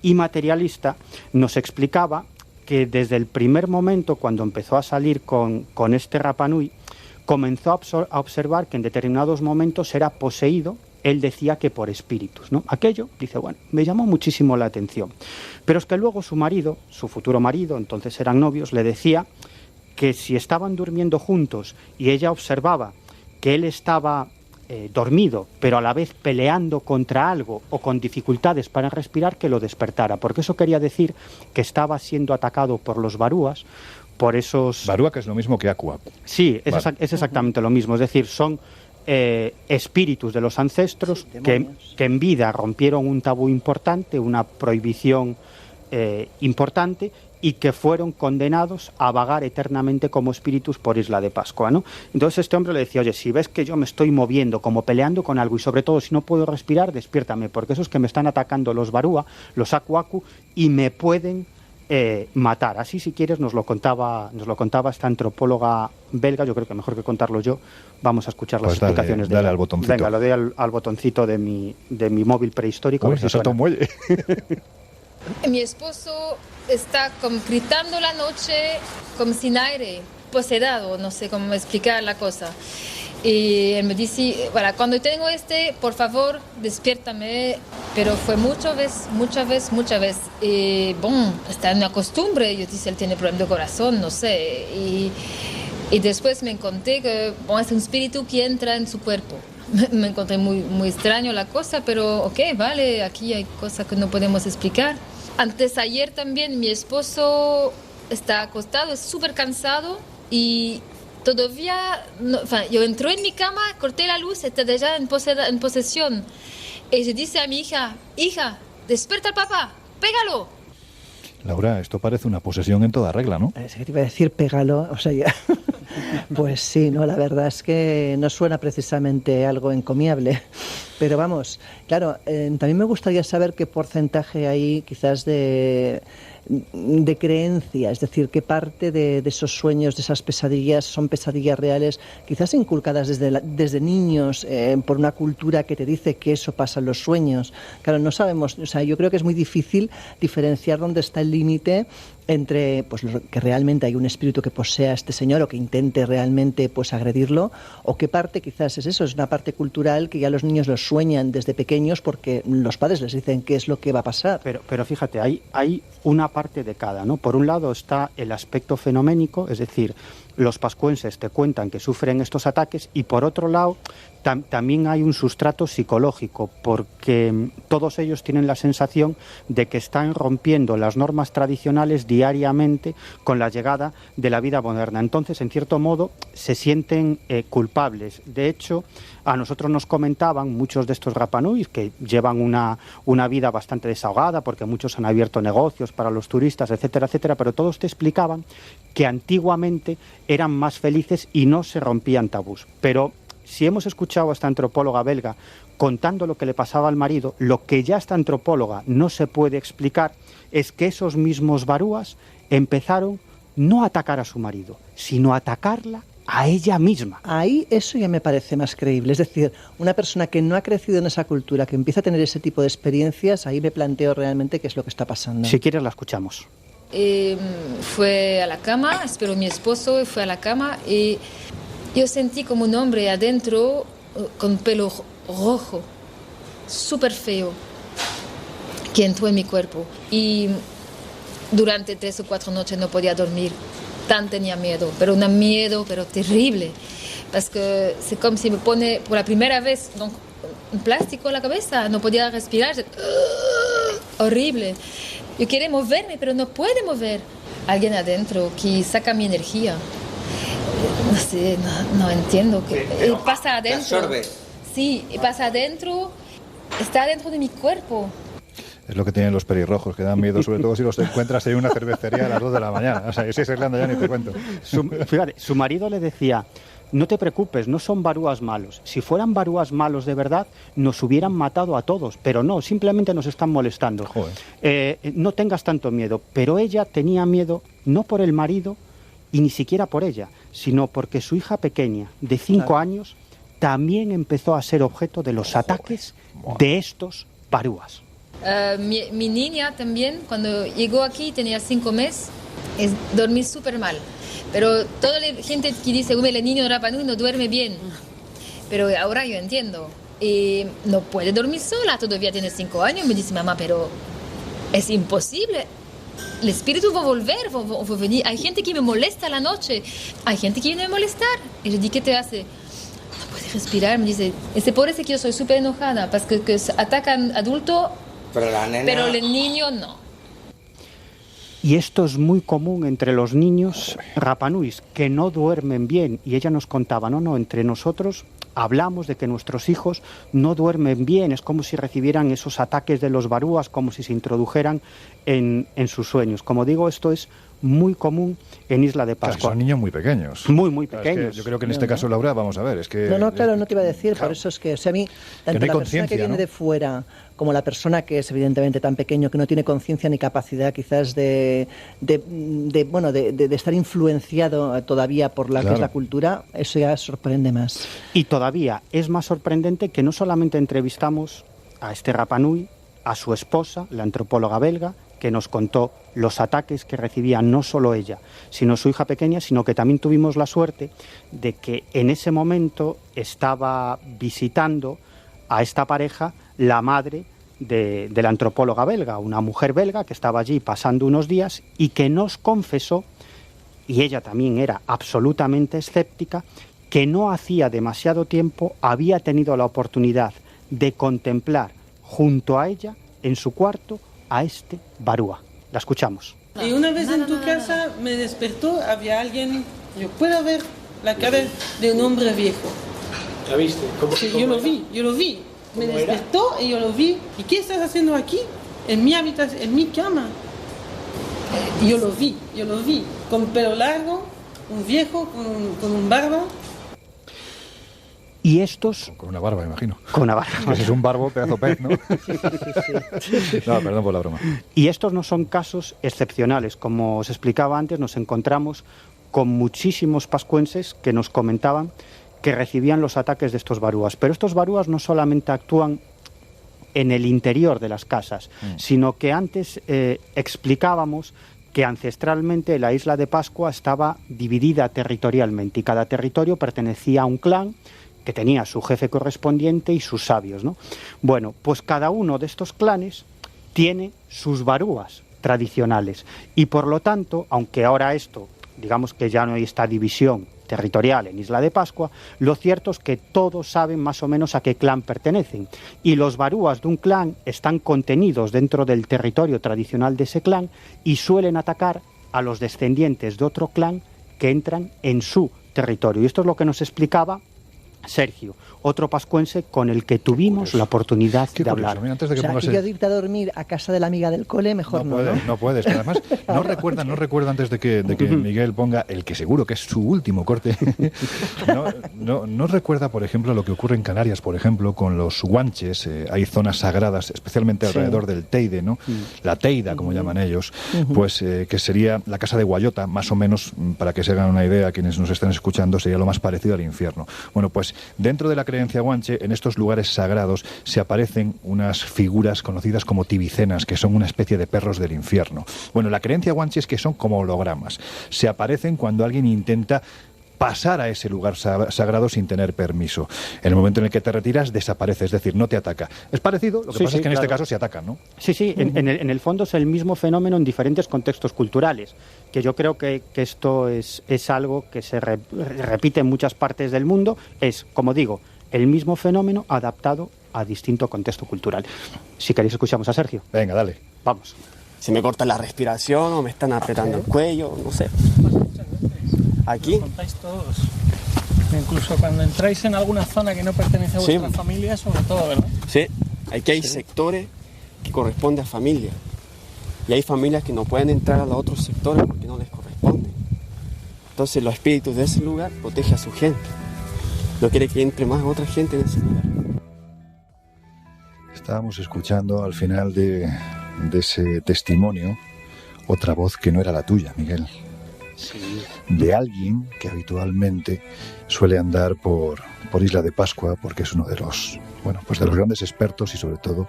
y materialista, nos explicaba que desde el primer momento, cuando empezó a salir con este Rapanui, comenzó a observar que en determinados momentos era poseído él decía que por espíritus, ¿no? Aquello, dice, bueno, me llamó muchísimo la atención. Pero es que luego su marido, su futuro marido, entonces eran novios, le decía que si estaban durmiendo juntos y ella observaba que él estaba dormido, pero a la vez peleando contra algo o con dificultades para respirar, que lo despertara, porque eso quería decir que estaba siendo atacado por los barúas, por esos... Barúa, que es lo mismo que Aku Aku. Sí, es exactamente lo mismo, es decir, son espíritus de los ancestros que en vida rompieron un tabú importante, una prohibición importante, y que fueron condenados a vagar eternamente como espíritus por Isla de Pascua, ¿no? Entonces este hombre le decía, oye, si ves que yo me estoy moviendo, como peleando con algo, y sobre todo si no puedo respirar, despiértame, porque esos que me están atacando los barúa, los Aku Aku, y me pueden matar. Así, si quieres, nos lo contaba esta antropóloga belga. Yo creo que mejor que contarlo yo, vamos a escuchar las explicaciones de ella. Dale al botoncito. Venga, lo doy al botoncito de mi móvil prehistórico. Uy, se un muelle. Mi esposo está como gritando la noche, como sin aire, poseído, no sé cómo explicar la cosa. Y él me dice, bueno, cuando tengo por favor, despiértame. Pero fue muchas veces. Y bueno, está en una costumbre. Yo dije, él tiene problema de corazón, no sé. Y después me encontré que es un espíritu que entra en su cuerpo. Me encontré muy extraño la cosa, pero ok, vale, aquí hay cosas que no podemos explicar. Antes ayer también mi esposo está acostado, es súper cansado y todavía, yo entré en mi cama, corté la luz, está ya en posesión. Y yo dice a mi hija, despierta al papá, pégalo. Laura, esto parece una posesión en toda regla, ¿no? Es que te iba a decir pégalo, o sea, ya. Pues sí, no, la verdad es que no suena precisamente algo encomiable. Pero vamos, claro, también me gustaría saber qué porcentaje hay quizás de creencia, es decir, qué parte de esos sueños, de esas pesadillas, son pesadillas reales, quizás inculcadas desde niños por una cultura que te dice que eso pasa en los sueños. Claro, no sabemos, o sea, yo creo que es muy difícil diferenciar dónde está el límite entre pues que realmente hay un espíritu que posea a este señor o que intente realmente pues agredirlo, o qué parte quizás es eso, es una parte cultural que ya los niños lo sueñan desde pequeños porque los padres les dicen qué es lo que va a pasar. Pero fíjate, hay una parte de cada, ¿no? Por un lado está el aspecto fenoménico, es decir, los pascuenses te cuentan que sufren estos ataques, y por otro lado también hay un sustrato psicológico, porque todos ellos tienen la sensación de que están rompiendo las normas tradicionales diariamente con la llegada de la vida moderna. Entonces, en cierto modo, se sienten culpables. De hecho, a nosotros nos comentaban muchos de estos Rapanuis que llevan una vida bastante desahogada, porque muchos han abierto negocios para los turistas, etcétera, etcétera, pero todos te explicaban que antiguamente eran más felices y no se rompían tabús. Pero si hemos escuchado a esta antropóloga belga contando lo que le pasaba al marido, lo que ya esta antropóloga no se puede explicar es que esos mismos barúas empezaron no a atacar a su marido, sino a atacarla a ella misma. Ahí eso ya me parece más creíble. Es decir, una persona que no ha crecido en esa cultura, que empieza a tener ese tipo de experiencias, ahí me planteo realmente qué es lo que está pasando. Si quieres la escuchamos. Fue a la cama, esperó mi esposo, fue a la cama y yo sentí como un hombre adentro con pelo rojo, súper feo, que entró en mi cuerpo. Y durante 3 o 4 noches no podía dormir, tan tenía miedo, pero un miedo pero terrible. Porque es como si me pone por la primera vez un plástico en la cabeza, no podía respirar, horrible. Yo quiero moverme, pero no puedo mover. Alguien adentro que saca mi energía. No sé, no entiendo. Pasa adentro. Sí, pasa adentro, está dentro de mi cuerpo. Es lo que tienen los pelirrojos, que dan miedo, sobre todo si los encuentras en una cervecería a las 2 de la mañana. O sea, yo soy Irlanda, ya ni te cuento. Fíjate, su marido le decía, no te preocupes, no son barúas malos. Si fueran barúas malos de verdad, nos hubieran matado a todos. Pero no, simplemente nos están molestando. No tengas tanto miedo. Pero ella tenía miedo no por el marido y ni siquiera por ella, sino porque su hija pequeña, de 5 años, también empezó a ser objeto de los ataques de estos barúas. Mi niña también, cuando llegó aquí, tenía 5 meses, dormí súper mal. Pero toda la gente que dice, el niño Rapa Nui no duerme bien. Pero ahora yo entiendo. y no puede dormir sola, todavía tiene 5 años. Me dice, mamá, pero es imposible. El espíritu va a volver, va a venir. Hay gente que me molesta a la noche, hay gente que viene a molestar. Y yo digo, ¿qué te hace? No puede respirar. Me dice, ese por eso que yo soy súper enojada, porque que atacan adultos, pero el niño no. Y esto es muy común entre los niños Rapanuis, que no duermen bien. Y ella nos contaba, no, entre nosotros hablamos de que nuestros hijos no duermen bien. Es como si recibieran esos ataques de los barúas, como si se introdujeran en sus sueños. Como digo, esto es muy común en Isla de Pascua. Claro, son niños muy pequeños. Muy pequeños. Es que yo creo que en este caso, Laura, vamos a ver, es que... No, claro, no te iba a decir, claro, por eso es que, o sea, a mí, tanto no hay la persona que viene, ¿no?, de fuera, como la persona que es evidentemente tan pequeño, que no tiene conciencia ni capacidad quizás de estar influenciado todavía por la que es la cultura, eso ya sorprende más. Y todavía es más sorprendente que no solamente entrevistamos a este Rapanui, a su esposa, la antropóloga belga, que nos contó los ataques que recibía no solo ella, sino su hija pequeña, sino que también tuvimos la suerte de que en ese momento estaba visitando a esta pareja la madre de la antropóloga belga, una mujer belga que estaba allí pasando unos días y que nos confesó, y ella también era absolutamente escéptica, que no hacía demasiado tiempo había tenido la oportunidad de contemplar junto a ella, en su cuarto, a este barúa. La escuchamos. Y una vez en tu casa me despertó, había alguien, yo puedo ver la cara de un hombre viejo. ¿La viste? ¿Cómo, sí, cómo yo lo vi. Me despertó y yo lo vi. ¿Y qué estás haciendo aquí? En mi habitación, en mi cama. Yo lo vi. Con pelo largo, un viejo, con un barba. Y estos... Con una barba, imagino. Con una barba. Ese es un barbo, pedazo pez, ¿no? No, perdón por la broma. Y estos no son casos excepcionales. Como os explicaba antes, nos encontramos con muchísimos pascuenses que nos comentaban que recibían los ataques de estos barúas. Pero estos barúas no solamente actúan en el interior de las casas, sino que antes explicábamos que ancestralmente la isla de Pascua estaba dividida territorialmente y cada territorio pertenecía a un clan que tenía su jefe correspondiente y sus sabios, ¿no? Bueno, pues cada uno de estos clanes tiene sus barúas tradicionales y por lo tanto, aunque ahora esto, digamos que ya no hay esta división territorial en Isla de Pascua, lo cierto es que todos saben más o menos a qué clan pertenecen y los barúas de un clan están contenidos dentro del territorio tradicional de ese clan y suelen atacar a los descendientes de otro clan que entran en su territorio. Y esto es lo que nos explicaba Sergio, otro pascuense con el que tuvimos la oportunidad de hablar. Mira, antes de que pongas yo irte a dormir a casa de la amiga del cole, mejor no. No puedes, pero además no recuerda antes de que Miguel ponga el que seguro que es su último corte. No recuerda, por ejemplo, lo que ocurre en Canarias, por ejemplo, con los guanches. Hay zonas sagradas, especialmente alrededor del Teide, ¿no? La Teida, como llaman ellos, pues que sería la casa de Guayota, más o menos, para que se hagan una idea, quienes nos están escuchando, sería lo más parecido al infierno. Bueno, pues dentro de la creencia guanche, en estos lugares sagrados se aparecen unas figuras conocidas como tibicenas, que son una especie de perros del infierno. Bueno, la creencia guanche es que son como hologramas. Se aparecen cuando alguien intenta pasar a ese lugar sagrado sin tener permiso. En el momento en el que te retiras, desaparece, es decir, no te ataca. Es parecido, lo que pasa es que en este caso se atacan, ¿no? Sí, en el fondo es el mismo fenómeno en diferentes contextos culturales, que yo creo que esto es algo que se repite en muchas partes del mundo, es, como digo, el mismo fenómeno adaptado a distinto contexto cultural. Si queréis escuchamos a Sergio. Venga, dale. Vamos. Si me corta la respiración o me están apretando el cuello, no sé. Aquí. Contáis todos. Incluso cuando entráis en alguna zona que no pertenece a vuestra familia, sobre todo, ¿verdad? Sí, aquí hay sectores que corresponden a familias. Y hay familias que no pueden entrar a los otros sectores porque no les corresponde. Entonces los espíritus de ese lugar protegen a su gente. No quiere que entre más otra gente en ese lugar. Estábamos escuchando al final de ese testimonio otra voz que no era la tuya, Miguel. Sí. De alguien que habitualmente suele andar por Isla de Pascua porque es uno de los, de los grandes expertos y sobre todo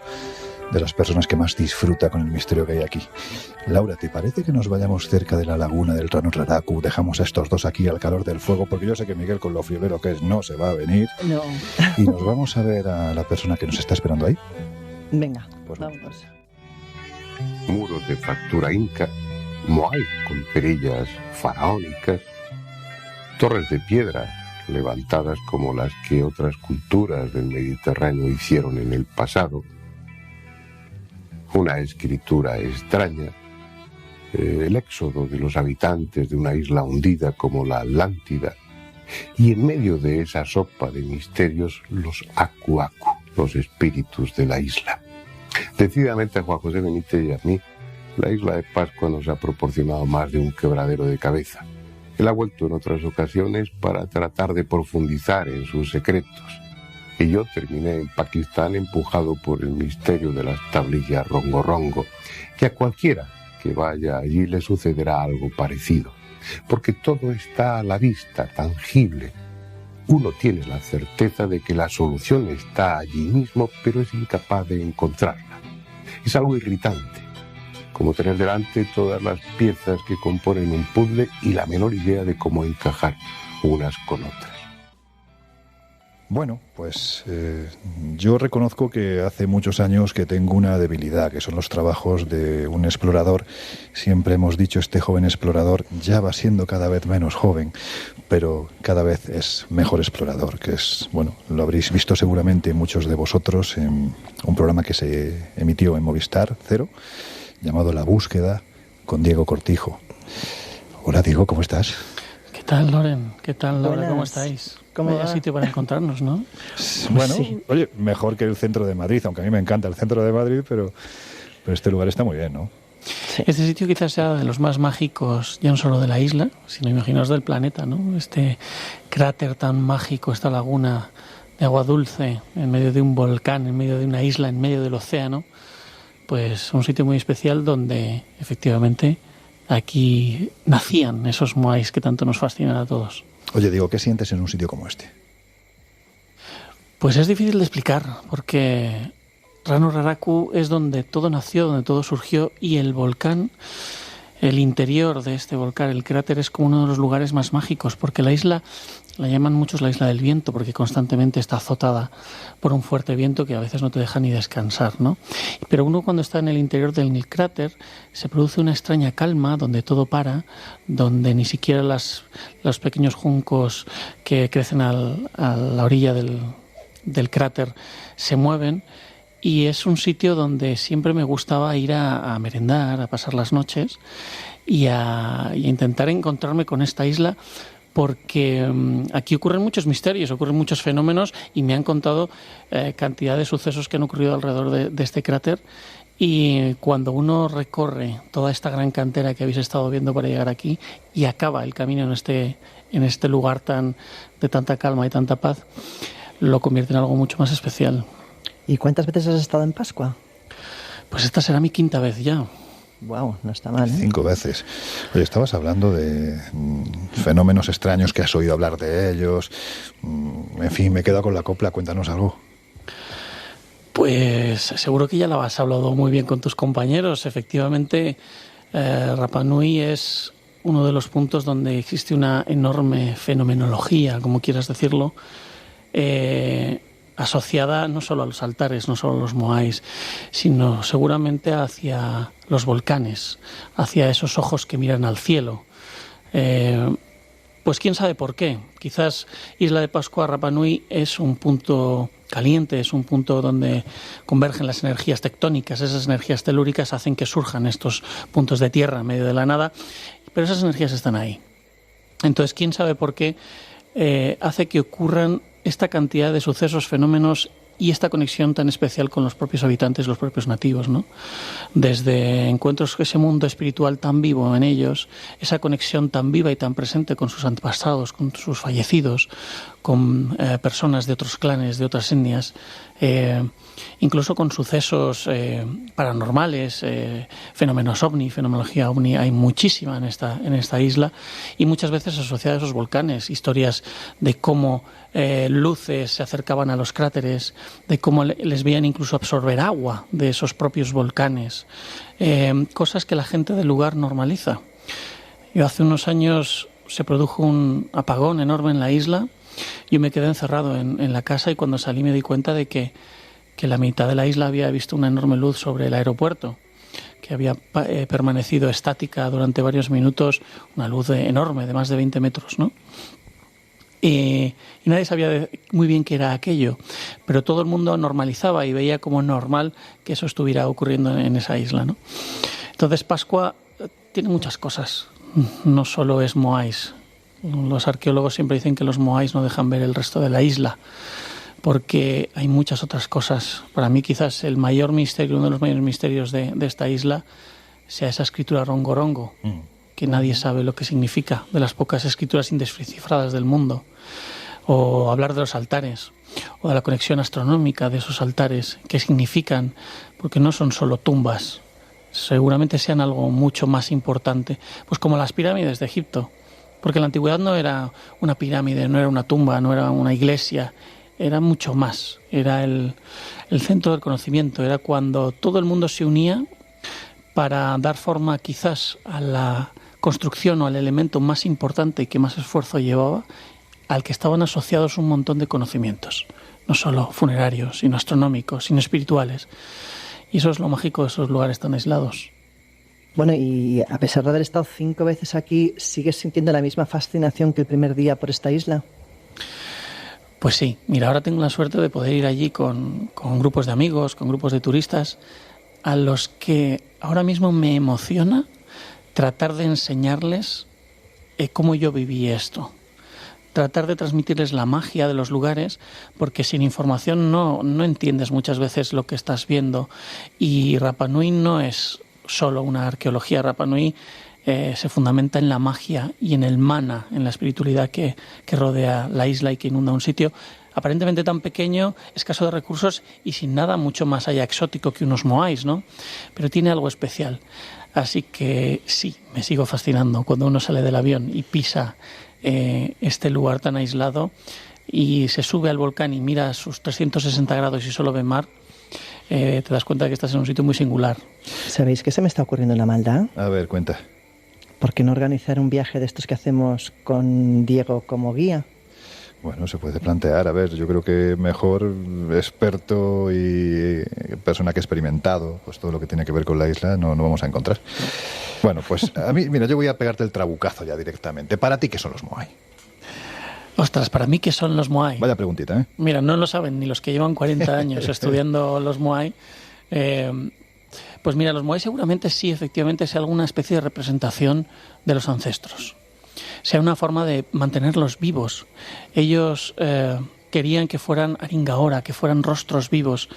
de las personas que más disfruta con el misterio que hay aquí. Laura, ¿te parece que nos vayamos cerca de la laguna del Rano Raraku? Dejamos a estos dos aquí al calor del fuego, porque yo sé que Miguel, con lo friolero que es, no se va a venir. No. Y nos vamos a ver a la persona que nos está esperando ahí. Venga, pues vámonos. Muros de factura inca, moai con perillas faraónicas, torres de piedra levantadas como las que otras culturas del Mediterráneo hicieron en el pasado, una escritura extraña, el éxodo de los habitantes de una isla hundida como la Atlántida, y en medio de esa sopa de misterios los Aku Aku, los espíritus de la isla. Decididamente a Juan José Benítez y a mí, la isla de Pascua nos ha proporcionado más de un quebradero de cabeza. Él ha vuelto en otras ocasiones para tratar de profundizar en sus secretos. Y yo terminé en Pakistán empujado por el misterio de las tablillas Rongo Rongo, que a cualquiera que vaya allí le sucederá algo parecido. Porque todo está a la vista, tangible. Uno tiene la certeza de que la solución está allí mismo, pero es incapaz de encontrarla. Es algo irritante, como tener delante todas las piezas que componen un puzzle y la menor idea de cómo encajar unas con otras. Bueno, pues yo reconozco que hace muchos años que tengo una debilidad, que son los trabajos de un explorador. Siempre hemos dicho, este joven explorador ya va siendo cada vez menos joven, pero cada vez es mejor explorador, que es, bueno, lo habréis visto seguramente muchos de vosotros en un programa que se emitió en Movistar Cero, llamado La Búsqueda, con Diego Cortijo. Hola Diego, ¿cómo estás? ¿Qué tal, Loren? ¿Qué tal, Laura? Buenas. ¿Cómo estáis? ¿Cómo Vaya va? sitio para encontrarnos, ¿no? Bueno, Sí. oye, mejor que el centro de Madrid, aunque a mí me encanta el centro de Madrid, pero este lugar está muy bien, ¿no? Este sitio quizás sea de los más mágicos, ya no solo de la isla, sino imaginaos del planeta, ¿no? Este cráter tan mágico, esta laguna de agua dulce, en medio de un volcán, en medio de una isla, en medio del océano, pues un sitio muy especial donde efectivamente aquí nacían esos moais que tanto nos fascinan a todos. Oye, Diego, ¿qué sientes en un sitio como este? Pues es difícil de explicar, porque Rano Raraku es donde todo nació, donde todo surgió, y el volcán, el interior de este volcán, el cráter, es como uno de los lugares más mágicos, porque la isla la llaman muchos la isla del viento, porque constantemente está azotada por un fuerte viento que a veces no te deja ni descansar, ¿no? Pero uno, cuando está en el interior del cráter, se produce una extraña calma donde todo para, donde ni siquiera los pequeños juncos que crecen a la orilla del cráter se mueven. Y es un sitio donde siempre me gustaba ir a merendar, a pasar las noches y a intentar encontrarme con esta isla, porque aquí ocurren muchos misterios, ocurren muchos fenómenos, y me han contado cantidad de sucesos que han ocurrido alrededor de este cráter. Y cuando uno recorre toda esta gran cantera que habéis estado viendo para llegar aquí y acaba el camino en este lugar de tanta calma y tanta paz, lo convierte en algo mucho más especial. ¿Y cuántas veces has estado en Pascua? Pues esta será mi 5ª vez ya. Wow, no está mal, ¿eh? 5 veces. Oye, estabas hablando de fenómenos extraños que has oído hablar de ellos. En fin, me he quedado con la copla. Cuéntanos algo. Pues seguro que ya lo has hablado muy bien con tus compañeros. Efectivamente, Rapa Nui es uno de los puntos donde existe una enorme fenomenología, como quieras decirlo, asociada no solo a los altares, no solo a los moais, sino seguramente hacia los volcanes, hacia esos ojos que miran al cielo. Pues quién sabe por qué. Quizás Isla de Pascua, Rapa Nui, es un punto caliente, es un punto donde convergen las energías tectónicas. Esas energías telúricas hacen que surjan estos puntos de tierra en medio de la nada, pero esas energías están ahí. Entonces, quién sabe por qué hace que ocurran esta cantidad de sucesos, fenómenos y esta conexión tan especial con los propios habitantes, los propios nativos, ¿no? Desde encuentros con ese mundo espiritual tan vivo en ellos, esa conexión tan viva y tan presente con sus antepasados, con sus fallecidos, con personas de otros clanes, de otras etnias, incluso con sucesos paranormales, fenómenos ovni, fenomenología ovni, hay muchísima en esta isla, y muchas veces asociada a esos volcanes, historias de cómo luces se acercaban a los cráteres, de cómo les veían incluso absorber agua de esos propios volcanes, cosas que la gente del lugar normaliza. Yo hace unos años se produjo un apagón enorme en la isla. Yo me quedé encerrado en la casa y cuando salí me di cuenta de que la mitad de la isla había visto una enorme luz sobre el aeropuerto, que había permanecido estática durante varios minutos, una luz enorme de más de 20 metros, ¿no? Y nadie sabía muy bien qué era aquello, pero todo el mundo normalizaba y veía como normal que eso estuviera ocurriendo en esa isla, ¿no? Entonces Pascua tiene muchas cosas, no solo es Moais. Los arqueólogos siempre dicen que los Moais no dejan ver el resto de la isla, porque hay muchas otras cosas. Para mí quizás el mayor misterio, uno de los mayores misterios de esta isla, sea esa escritura rongorongo, que nadie sabe lo que significa, de las pocas escrituras indescifradas del mundo. O hablar de los altares, o de la conexión astronómica de esos altares, qué significan, porque no son solo tumbas, seguramente sean algo mucho más importante, pues como las pirámides de Egipto, porque en la antigüedad no era una pirámide, no era una tumba, no era una iglesia, era mucho más, era el centro del conocimiento, era cuando todo el mundo se unía para dar forma quizás a la construcción o al elemento más importante y que más esfuerzo llevaba, al que estaban asociados un montón de conocimientos, no solo funerarios, sino astronómicos, sino espirituales. Y eso es lo mágico de esos lugares tan aislados. Bueno, y a pesar de haber estado 5 veces aquí, ¿sigues sintiendo la misma fascinación que el primer día por esta isla? Pues sí, mira, ahora tengo la suerte de poder ir allí con grupos de amigos, con grupos de turistas, a los que ahora mismo me emociona tratar de enseñarles cómo yo viví esto. Tratar de transmitirles la magia de los lugares, porque sin información no entiendes muchas veces lo que estás viendo. Y Rapa Nui no es solo una arqueología. Rapa Nui se fundamenta en la magia y en el mana, en la espiritualidad que rodea la isla y que inunda un sitio aparentemente tan pequeño, escaso de recursos y sin nada mucho más allá exótico que unos moais, ¿no? Pero tiene algo especial. Así que sí, me sigo fascinando cuando uno sale del avión y pisa este lugar tan aislado y se sube al volcán y mira a sus 360 grados y solo ve mar. Te das cuenta de que estás en un sitio muy singular. ¿Sabéis qué se me está ocurriendo en la maldad? A ver, cuenta. ¿Por qué no organizar un viaje de estos que hacemos con Diego como guía? Bueno, se puede plantear. A ver, yo creo que mejor experto y persona que ha experimentado pues todo lo que tiene que ver con la isla no vamos a encontrar. Bueno, pues a mí, mira, yo voy a pegarte el trabucazo ya directamente. ¿Para ti qué son los Moai? Ostras, ¿para mí qué son los Moai? Vaya preguntita, ¿eh? Mira, no lo saben ni los que llevan 40 años estudiando los Moai. Pues mira, los Moai seguramente sí, efectivamente, sea alguna especie de representación de los ancestros. Sea una forma de mantenerlos vivos. Ellos querían que fueran Aringaora, que fueran rostros vivos.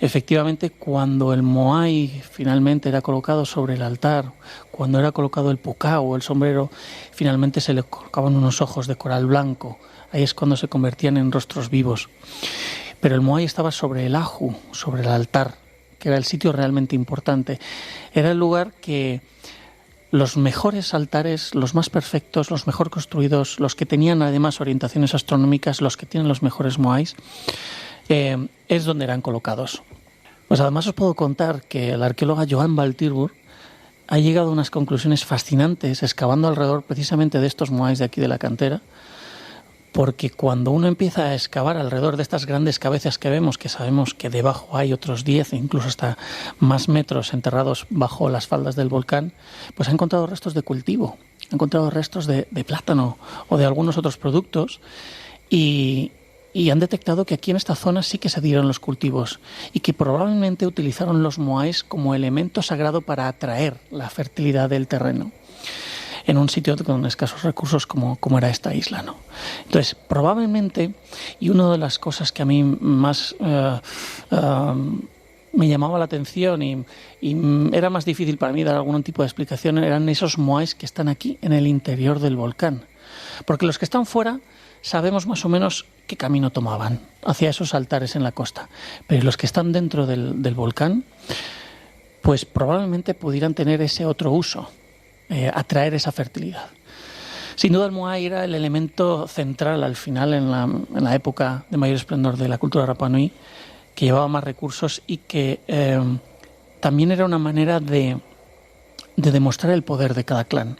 Efectivamente, cuando el Moai finalmente era colocado sobre el altar, cuando era colocado el pukao o el sombrero, finalmente se le colocaban unos ojos de coral blanco. Ahí es cuando se convertían en rostros vivos. Pero el Moai estaba sobre el aju, sobre el altar, que era el sitio realmente importante. Era el lugar que los mejores altares, los más perfectos, los mejor construidos, los que tenían además orientaciones astronómicas, los que tienen los mejores Moais, es donde eran colocados. Pues además os puedo contar que la arqueóloga Joan Baltirbur ha llegado a unas conclusiones fascinantes excavando alrededor precisamente de estos Moais de aquí de la cantera, porque cuando uno empieza a excavar alrededor de estas grandes cabezas que vemos, que sabemos que debajo hay otros 10 e incluso hasta más metros enterrados bajo las faldas del volcán, pues ha encontrado restos de cultivo, ha encontrado restos de plátano o de algunos otros productos y han detectado que aquí en esta zona sí que se dieron los cultivos y que probablemente utilizaron los Moais como elemento sagrado para atraer la fertilidad del terreno en un sitio con escasos recursos como era esta isla, ¿no? Entonces, probablemente, y una de las cosas que a mí más me llamaba la atención y era más difícil para mí dar algún tipo de explicación, eran esos Moais que están aquí en el interior del volcán. Porque los que están fuera sabemos más o menos qué camino tomaban hacia esos altares en la costa. Pero los que están dentro del volcán, pues probablemente pudieran tener ese otro uso, atraer esa fertilidad. Sin duda el Moai era el elemento central al final en la época de mayor esplendor de la cultura Rapa Nui, que llevaba más recursos y que también era una manera de demostrar el poder de cada clan.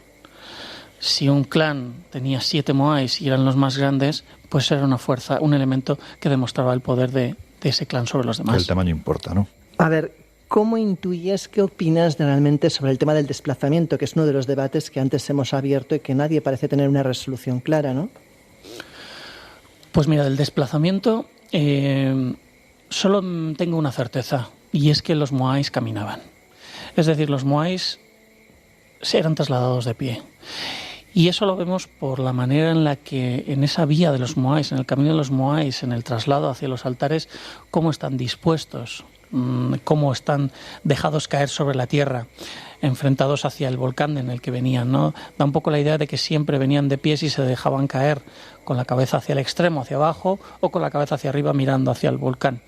Si un clan tenía 7 Moais y eran los más grandes, pues era una fuerza, un elemento que demostraba el poder de ese clan sobre los demás. El tamaño importa, ¿no? A ver, ¿cómo intuyes, qué opinas realmente sobre el tema del desplazamiento, que es uno de los debates que antes hemos abierto y que nadie parece tener una resolución clara, ¿no? Pues mira, del desplazamiento solo tengo una certeza, y es que los Moais caminaban. Es decir, los Moais eran trasladados de pie. Y eso lo vemos por la manera en la que en esa vía de los Moais, en el camino de los Moais, en el traslado hacia los altares, cómo están dispuestos, cómo están dejados caer sobre la tierra, enfrentados hacia el volcán en el que venían, ¿no? Da un poco la idea de que siempre venían de pies y se dejaban caer con la cabeza hacia el extremo, hacia abajo, o con la cabeza hacia arriba mirando hacia el volcán.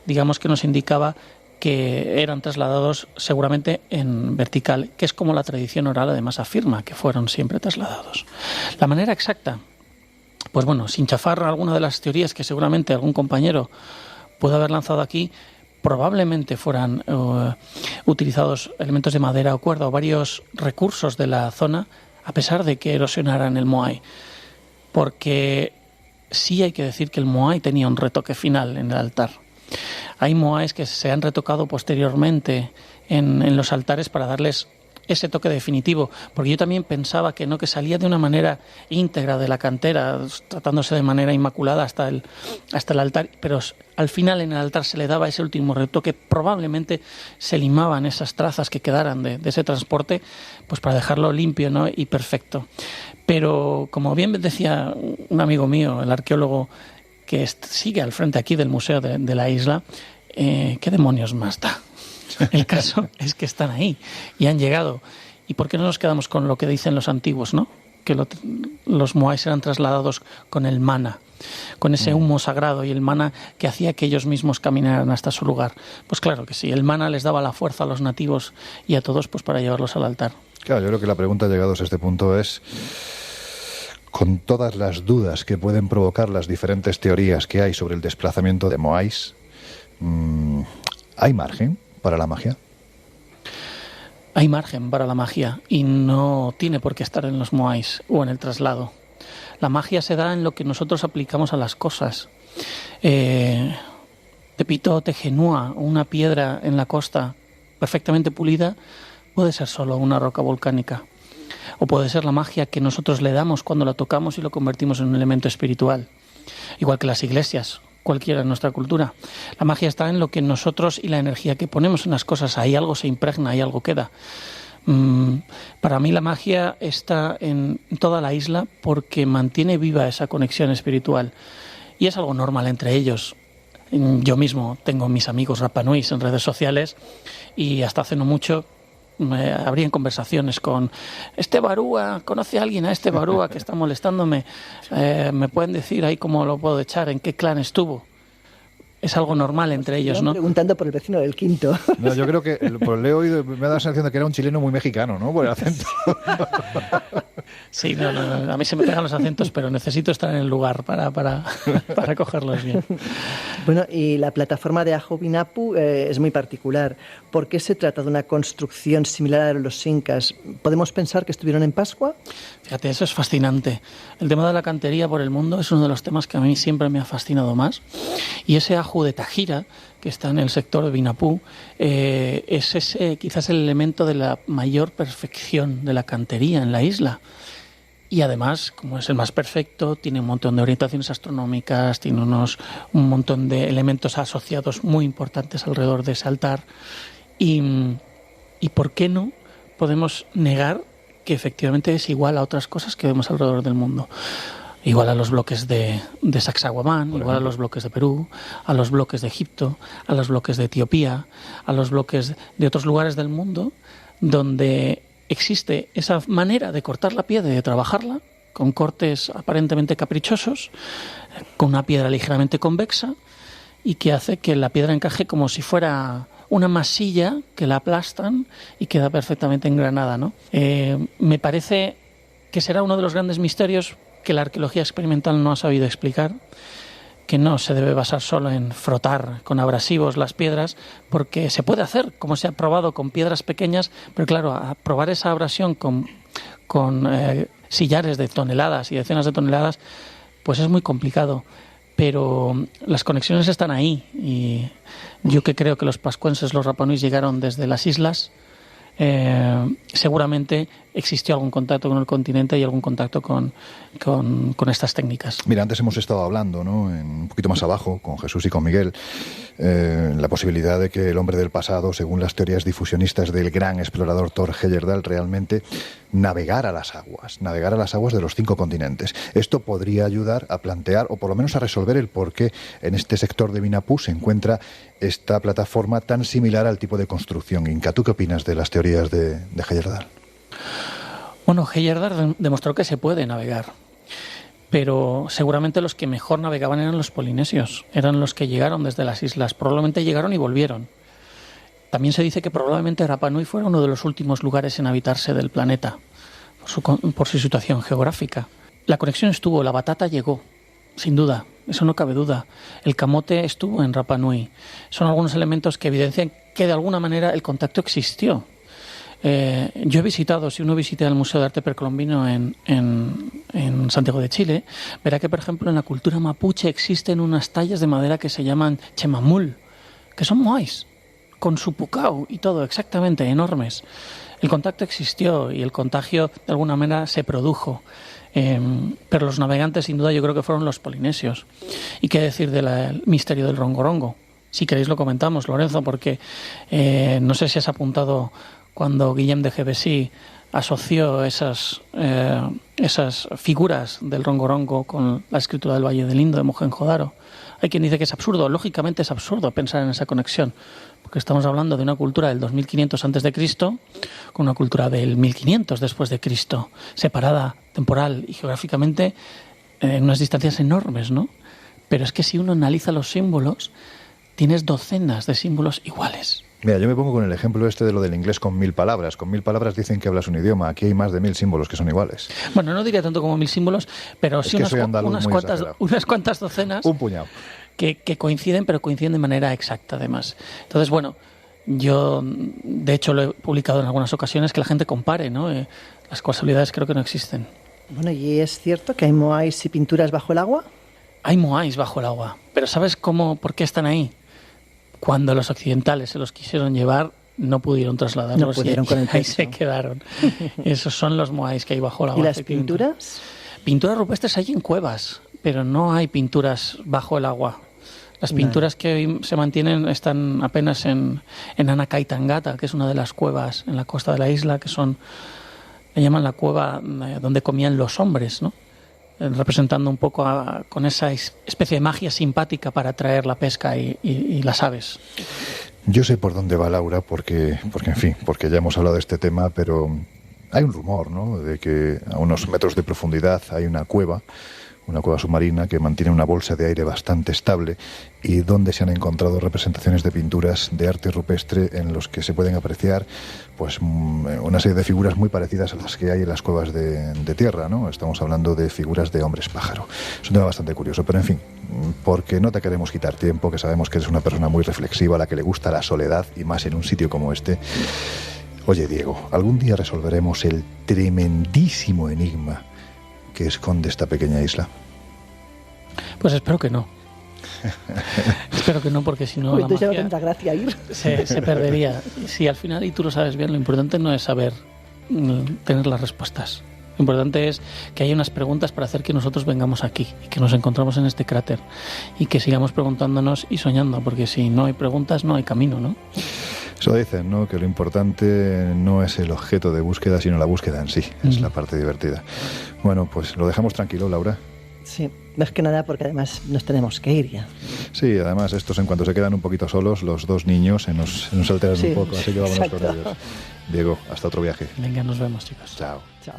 Digamos que nos indicaba que eran trasladados seguramente en vertical, que es como la tradición oral además afirma, que fueron siempre trasladados. La manera exacta, pues bueno, sin chafar alguna de las teorías que seguramente algún compañero puede haber lanzado aquí, probablemente fueran utilizados elementos de madera o cuerda o varios recursos de la zona, a pesar de que erosionaran el Moai, porque sí hay que decir que el Moai tenía un retoque final en el altar. Hay Moais que se han retocado posteriormente en los altares para darles ese toque definitivo, porque yo también pensaba que no, que salía de una manera íntegra de la cantera, tratándose de manera inmaculada hasta el altar, pero al final en el altar se le daba ese último retoque, probablemente se limaban esas trazas que quedaran de ese transporte, pues para dejarlo limpio, ¿no?, y perfecto. Pero como bien decía un amigo mío, el arqueólogo que sigue al frente aquí del museo de la isla, ¿qué demonios más da? El caso es que están ahí y han llegado. ¿Y por qué no nos quedamos con lo que dicen los antiguos, ¿no? Que los Moais eran trasladados con el mana, con ese humo sagrado y el mana que hacía que ellos mismos caminaran hasta su lugar. Pues claro que sí, el mana les daba la fuerza a los nativos y a todos, pues para llevarlos al altar. Claro, yo creo que la pregunta llegados a este punto es, con todas las dudas que pueden provocar las diferentes teorías que hay sobre el desplazamiento de Moais, ¿hay margen para la magia? Hay margen para la magia y no tiene por qué estar en los Moais o en el traslado. La magia se da en lo que nosotros aplicamos a las cosas. Tepito Tejenúa, una piedra en la costa perfectamente pulida, puede ser solo una roca volcánica. O puede ser la magia que nosotros le damos cuando la tocamos y lo convertimos en un elemento espiritual. Igual que las iglesias, cualquiera en nuestra cultura. La magia está en lo que nosotros y la energía que ponemos en las cosas. Ahí algo se impregna, ahí algo queda. Para mí la magia está en toda la isla porque mantiene viva esa conexión espiritual. Y es algo normal entre ellos. Yo mismo tengo mis amigos Rapa Nuis en redes sociales y hasta hace no mucho habrían conversaciones con este barúa, ¿conoce a alguien a este barúa que está molestándome? ¿Me pueden decir ahí cómo lo puedo echar? ¿En qué clan estuvo? Es algo normal entre ellos, ¿no? Preguntando por el vecino del quinto. No, yo creo que por le he oído, me da la sensación de que era un chileno muy mexicano, ¿no? Por el acento. Sí, no, a mí se me pegan los acentos, pero necesito estar en el lugar para cogerlos bien. Bueno, y la plataforma de Ajuwinapu es muy particular. ¿Por qué se trata de una construcción similar a los incas? ¿Podemos pensar que estuvieron en Pascua? Fíjate, eso es fascinante. El tema de la cantería por el mundo es uno de los temas que a mí siempre me ha fascinado más. Y ese Aju de Tajira, que está en el sector de Vinapú, es quizás el elemento de la mayor perfección de la cantería en la isla. Y además, como es el más perfecto, tiene un montón de orientaciones astronómicas, tiene un montón de elementos asociados muy importantes alrededor de ese altar. Y ¿por qué no podemos negar que efectivamente es igual a otras cosas que vemos alrededor del mundo? Igual a los bloques de Sacsayhuamán, igual a los bloques de Perú, a los bloques de Egipto, a los bloques de Etiopía, a los bloques de otros lugares del mundo donde existe esa manera de cortar la piedra y de trabajarla con cortes aparentemente caprichosos, con una piedra ligeramente convexa y que hace que la piedra encaje como si fuera una masilla que la aplastan y queda perfectamente engranada, ¿no? Me parece que será uno de los grandes misterios que la arqueología experimental no ha sabido explicar, que no se debe basar solo en frotar con abrasivos las piedras, porque se puede hacer, como se ha probado con piedras pequeñas, pero claro, a probar esa abrasión con sillares de toneladas y decenas de toneladas, pues es muy complicado. Pero las conexiones están ahí, y yo que creo que los pascuenses, los rapanuis, llegaron desde las islas, seguramente existió algún contacto con el continente y algún contacto con estas técnicas. Mira, antes hemos estado hablando, ¿no?, un poquito más abajo, con Jesús y con Miguel, la posibilidad de que el hombre del pasado, según las teorías difusionistas del gran explorador Thor Heyerdahl, realmente navegara las aguas de los 5 continentes. Esto podría ayudar a plantear, o por lo menos a resolver, el por qué en este sector de Vinapú se encuentra esta plataforma tan similar al tipo de construcción inca. ¿Tú qué opinas de las teorías de Heyerdahl? Bueno, Heyerdahl demostró que se puede navegar, pero seguramente los que mejor navegaban eran los polinesios, eran los que llegaron desde las islas, probablemente llegaron y volvieron. También se dice que probablemente Rapa Nui fuera uno de los últimos lugares en habitarse del planeta, por su situación geográfica. La conexión estuvo, la batata llegó, sin duda, eso no cabe duda. El camote estuvo en Rapa Nui. Son algunos elementos que evidencian que de alguna manera el contacto existió. Yo he visitado, si uno visita el Museo de Arte Precolombino en Santiago de Chile, verá que, por ejemplo, en la cultura mapuche existen unas tallas de madera que se llaman chemamul, que son moais, con su pucao y todo, exactamente, enormes. El contacto existió y el contagio de alguna manera se produjo. Pero los navegantes, sin duda, yo creo que fueron los polinesios. ¿Y qué decir del misterio del rongorongo? Si queréis lo comentamos, Lorenzo, porque no sé si has apuntado cuando Guillem de Gebesí asoció esas figuras del rongorongo con la escritura del Valle del Indo de Mohenjo-Daro. Hay quien dice que es absurdo, lógicamente es absurdo pensar en esa conexión, porque estamos hablando de una cultura del 2500 a.C. con una cultura del 1500 después de Cristo, separada temporal y geográficamente en unas distancias enormes, ¿no? Pero es que si uno analiza los símbolos, tienes docenas de símbolos iguales. Mira, yo me pongo con el ejemplo este de lo del inglés con 1000 palabras. Con 1000 palabras dicen que hablas un idioma. Aquí hay más de 1000 símbolos que son iguales. Bueno, no diría tanto como 1000 símbolos, pero sí unas cuantas docenas. Un puñado. Que coinciden, pero coinciden de manera exacta, además. Entonces, bueno, yo, de hecho, lo he publicado en algunas ocasiones, que la gente compare, ¿no? Las casualidades creo que no existen. Bueno, ¿y es cierto que hay moais y pinturas bajo el agua? Hay moais bajo el agua, pero ¿sabes por qué están ahí? Cuando los occidentales se los quisieron llevar, no pudieron trasladarlos. No pudieron con el peso. Ahí se quedaron. Esos son los moais que hay bajo el agua. ¿Y las pinturas? Pinturas rupestres hay en cuevas, pero no hay pinturas bajo el agua. Las pinturas que hoy se mantienen están apenas en Anacaitangata, que es una de las cuevas en la costa de la isla, que le llaman la cueva donde comían los hombres, ¿no? Representando un poco con esa especie de magia simpática para atraer la pesca y las aves. Yo sé por dónde va Laura, porque ya hemos hablado de este tema, pero hay un rumor, ¿no?, de que a unos metros de profundidad hay una cueva submarina que mantiene una bolsa de aire bastante estable y donde se han encontrado representaciones de pinturas de arte rupestre en los que se pueden apreciar pues una serie de figuras muy parecidas a las que hay en las cuevas de tierra, ¿no? Estamos hablando de figuras de hombres pájaro. Es un tema bastante curioso, pero en fin, porque no te queremos quitar tiempo, que sabemos que eres una persona muy reflexiva, a la que le gusta la soledad y más en un sitio como este. Oye, Diego, algún día resolveremos el tremendísimo enigma que esconde esta pequeña isla. Pues espero que no. Espero que no, porque si no la magia ya no tendrá gracia ir. Se perdería. Sí, al final, y tú lo sabes bien, lo importante no es saber tener las respuestas. Lo importante es que haya unas preguntas para hacer que nosotros vengamos aquí y que nos encontramos en este cráter y que sigamos preguntándonos y soñando, porque si no hay preguntas no hay camino, ¿no? Eso dicen, ¿no?, que lo importante no es el objeto de búsqueda, sino la búsqueda en sí. Es la parte divertida. Bueno, pues lo dejamos tranquilo, Laura. Sí, más que nada porque además nos tenemos que ir ya. Sí, además estos en cuanto se quedan un poquito solos, los dos niños se nos alteran un poco, así que vámonos con ellos. Diego, hasta otro viaje. Venga, nos vemos, chicos. Chao. Chao.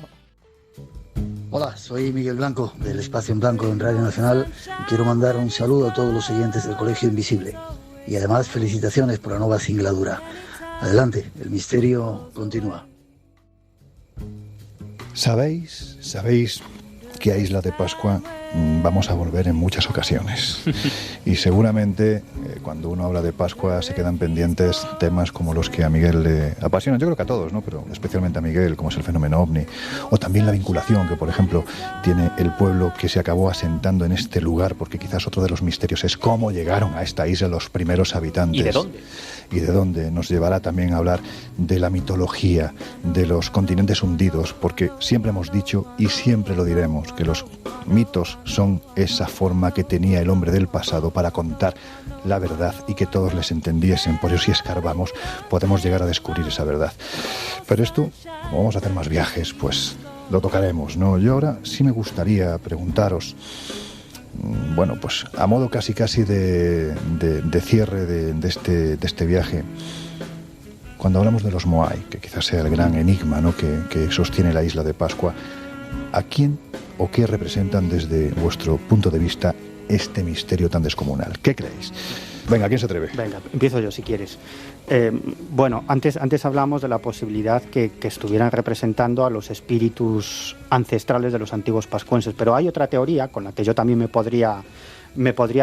Hola, soy Miguel Blanco, del Espacio en Blanco en Radio Nacional, y quiero mandar un saludo a todos los oyentes del Colegio Invisible. Y además felicitaciones por la nueva singladura. Adelante, el misterio continúa. Sabéis que a Isla de Pascua vamos a volver en muchas ocasiones y seguramente cuando uno habla de Pascua se quedan pendientes temas como los que a Miguel le apasionan, yo creo que a todos, ¿no? Pero especialmente a Miguel, como es el fenómeno ovni, o también la vinculación que, por ejemplo, tiene el pueblo que se acabó asentando en este lugar, porque quizás otro de los misterios es cómo llegaron a esta isla los primeros habitantes. ¿Y de dónde? Y de dónde. Nos llevará también a hablar de la mitología, de los continentes hundidos, porque siempre hemos dicho y siempre lo diremos, que los mitos son esa forma que tenía el hombre del pasado para contar la verdad y que todos les entendiesen. Por eso, si escarbamos, podemos llegar a descubrir esa verdad. Pero esto, como vamos a hacer más viajes, pues lo tocaremos, ¿no? Yo ahora sí me gustaría preguntaros, bueno, pues a modo casi de cierre de este viaje, cuando hablamos de los Moai, que quizás sea el gran enigma, ¿no?, que sostiene la isla de Pascua, ¿a quién o qué representan desde vuestro punto de vista este misterio tan descomunal? ¿Qué creéis? Venga, ¿quién se atreve? Venga, empiezo yo si quieres. Bueno, antes hablamos de la posibilidad que estuvieran representando a los espíritus ancestrales de los antiguos pascuenses, pero hay otra teoría con la que yo también me podría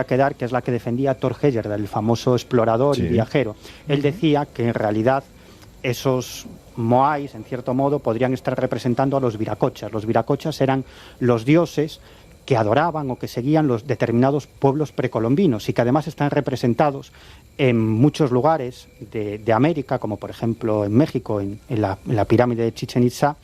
quedar, que es la que defendía Thor Heyerdahl, el famoso explorador y viajero. Él decía que en realidad esos Moais, en cierto modo, podrían estar representando a los viracochas. Los viracochas eran los dioses que adoraban o que seguían los determinados pueblos precolombinos y que además están representados en muchos lugares de América, como por ejemplo en México, en la pirámide de Chichén Itzá,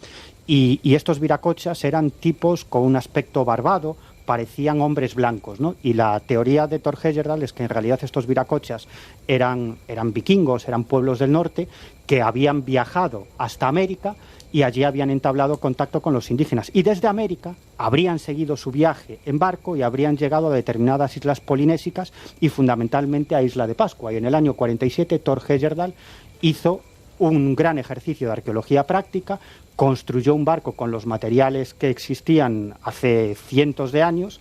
y estos viracochas eran tipos con un aspecto barbado, parecían hombres blancos, ¿no? Y la teoría de Thor Heyerdahl es que en realidad estos viracochas eran vikingos, eran pueblos del norte que habían viajado hasta América y allí habían entablado contacto con los indígenas. Y desde América habrían seguido su viaje en barco y habrían llegado a determinadas islas polinésicas y fundamentalmente a Isla de Pascua. Y en el año 47 Thor Heyerdahl hizo un gran ejercicio de arqueología práctica, construyó un barco con los materiales que existían hace cientos de años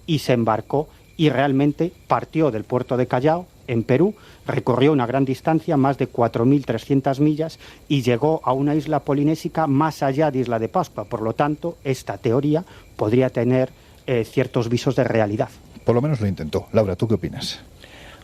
y se embarcó y realmente partió del puerto de Callao, en Perú, recorrió una gran distancia, más de 4.300 millas, y llegó a una isla polinésica más allá de Isla de Pascua. Por lo tanto, esta teoría podría tener ciertos visos de realidad. Por lo menos lo intentó. Laura, ¿tú qué opinas?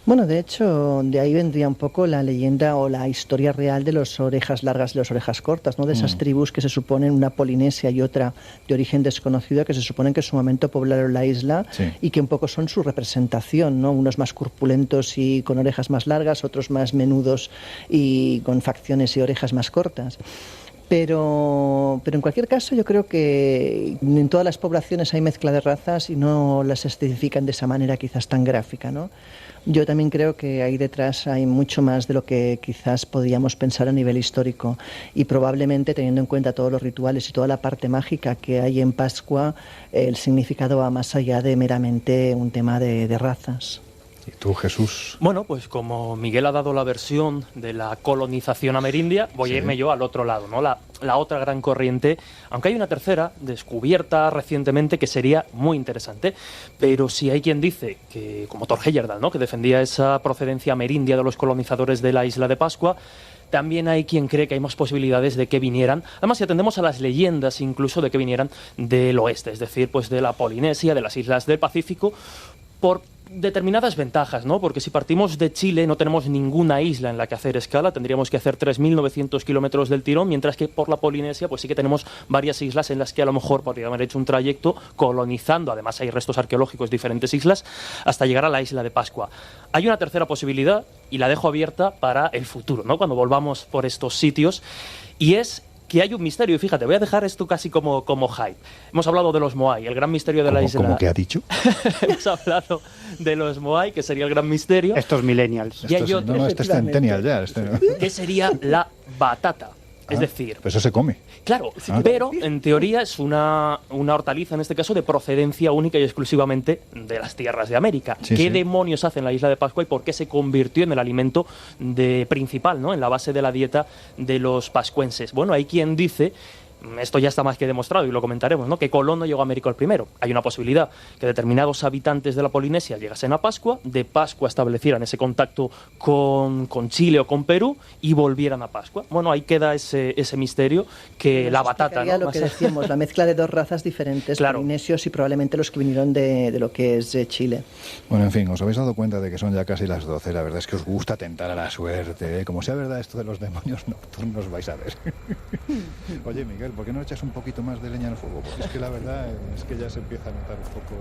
Bueno, de hecho, de ahí vendría un poco la leyenda o la historia real de las orejas largas y las orejas cortas, ¿no? De esas tribus que se suponen, una polinesia y otra de origen desconocido, que se suponen que en su momento poblaron la isla y que un poco son su representación, ¿no? Unos más corpulentos y con orejas más largas, otros más menudos y con facciones y orejas más cortas. Pero en cualquier caso yo creo que en todas las poblaciones hay mezcla de razas y no las especifican de esa manera quizás tan gráfica, ¿no? Yo también creo que ahí detrás hay mucho más de lo que quizás podíamos pensar a nivel histórico y probablemente, teniendo en cuenta todos los rituales y toda la parte mágica que hay en Pascua, el significado va más allá de meramente un tema de razas. ¿Y tú, Jesús? Bueno, pues como Miguel ha dado la versión de la colonización amerindia, voy a irme yo al otro lado, ¿no? La otra gran corriente, aunque hay una tercera descubierta recientemente que sería muy interesante, pero si hay quien dice que, como Thor Heyerdahl, ¿no?, que defendía esa procedencia amerindia de los colonizadores de la isla de Pascua, también hay quien cree que hay más posibilidades de que vinieran, además si atendemos a las leyendas incluso, de que vinieran del oeste, es decir, pues de la Polinesia, de las islas del Pacífico, por determinadas ventajas, ¿no? Porque si partimos de Chile no tenemos ninguna isla en la que hacer escala, tendríamos que hacer 3.900 kilómetros del tirón, mientras que por la Polinesia pues sí que tenemos varias islas en las que a lo mejor podríamos haber hecho un trayecto colonizando, además hay restos arqueológicos de diferentes islas, hasta llegar a la isla de Pascua. Hay una tercera posibilidad, y la dejo abierta para el futuro, ¿no?, cuando volvamos por estos sitios, y es que hay un misterio, y fíjate, voy a dejar esto casi como hype. Hemos hablado de los Moai, el gran misterio de la isla. ¿Cómo que ha dicho? Hemos hablado de los Moai, que sería el gran misterio. Estos millennials. Y hay otro, este es centennial ya. que sería la batata. Es decir... Pues eso se come. Claro, pero en teoría es una hortaliza, en este caso, de procedencia única y exclusivamente de las tierras de América. ¿Qué demonios hace en la isla de Pascua y por qué se convirtió en el alimento principal, ¿no?, en la base de la dieta de los pascuenses? Bueno, hay quien dice esto ya está más que demostrado y lo comentaremos, ¿no? Que Colón no llegó a América el primero. Hay una posibilidad que determinados habitantes de la Polinesia llegasen a Pascua, de Pascua establecieran ese contacto con Chile o con Perú y volvieran a Pascua. Bueno, ahí queda ese misterio que la batata, ¿no? Lo que decíamos, la mezcla de dos razas diferentes, claro, polinesios y probablemente los que vinieron de lo que es Chile. Bueno, en fin, os habéis dado cuenta de que son ya casi las 12. La verdad es que os gusta tentar a la suerte, ¿eh? Como sea verdad esto de los demonios nocturnos, vais a ver. Oye, Miguel, ¿por qué no echas un poquito más de leña al fuego? Porque es que la verdad es que ya se empieza a notar un poco...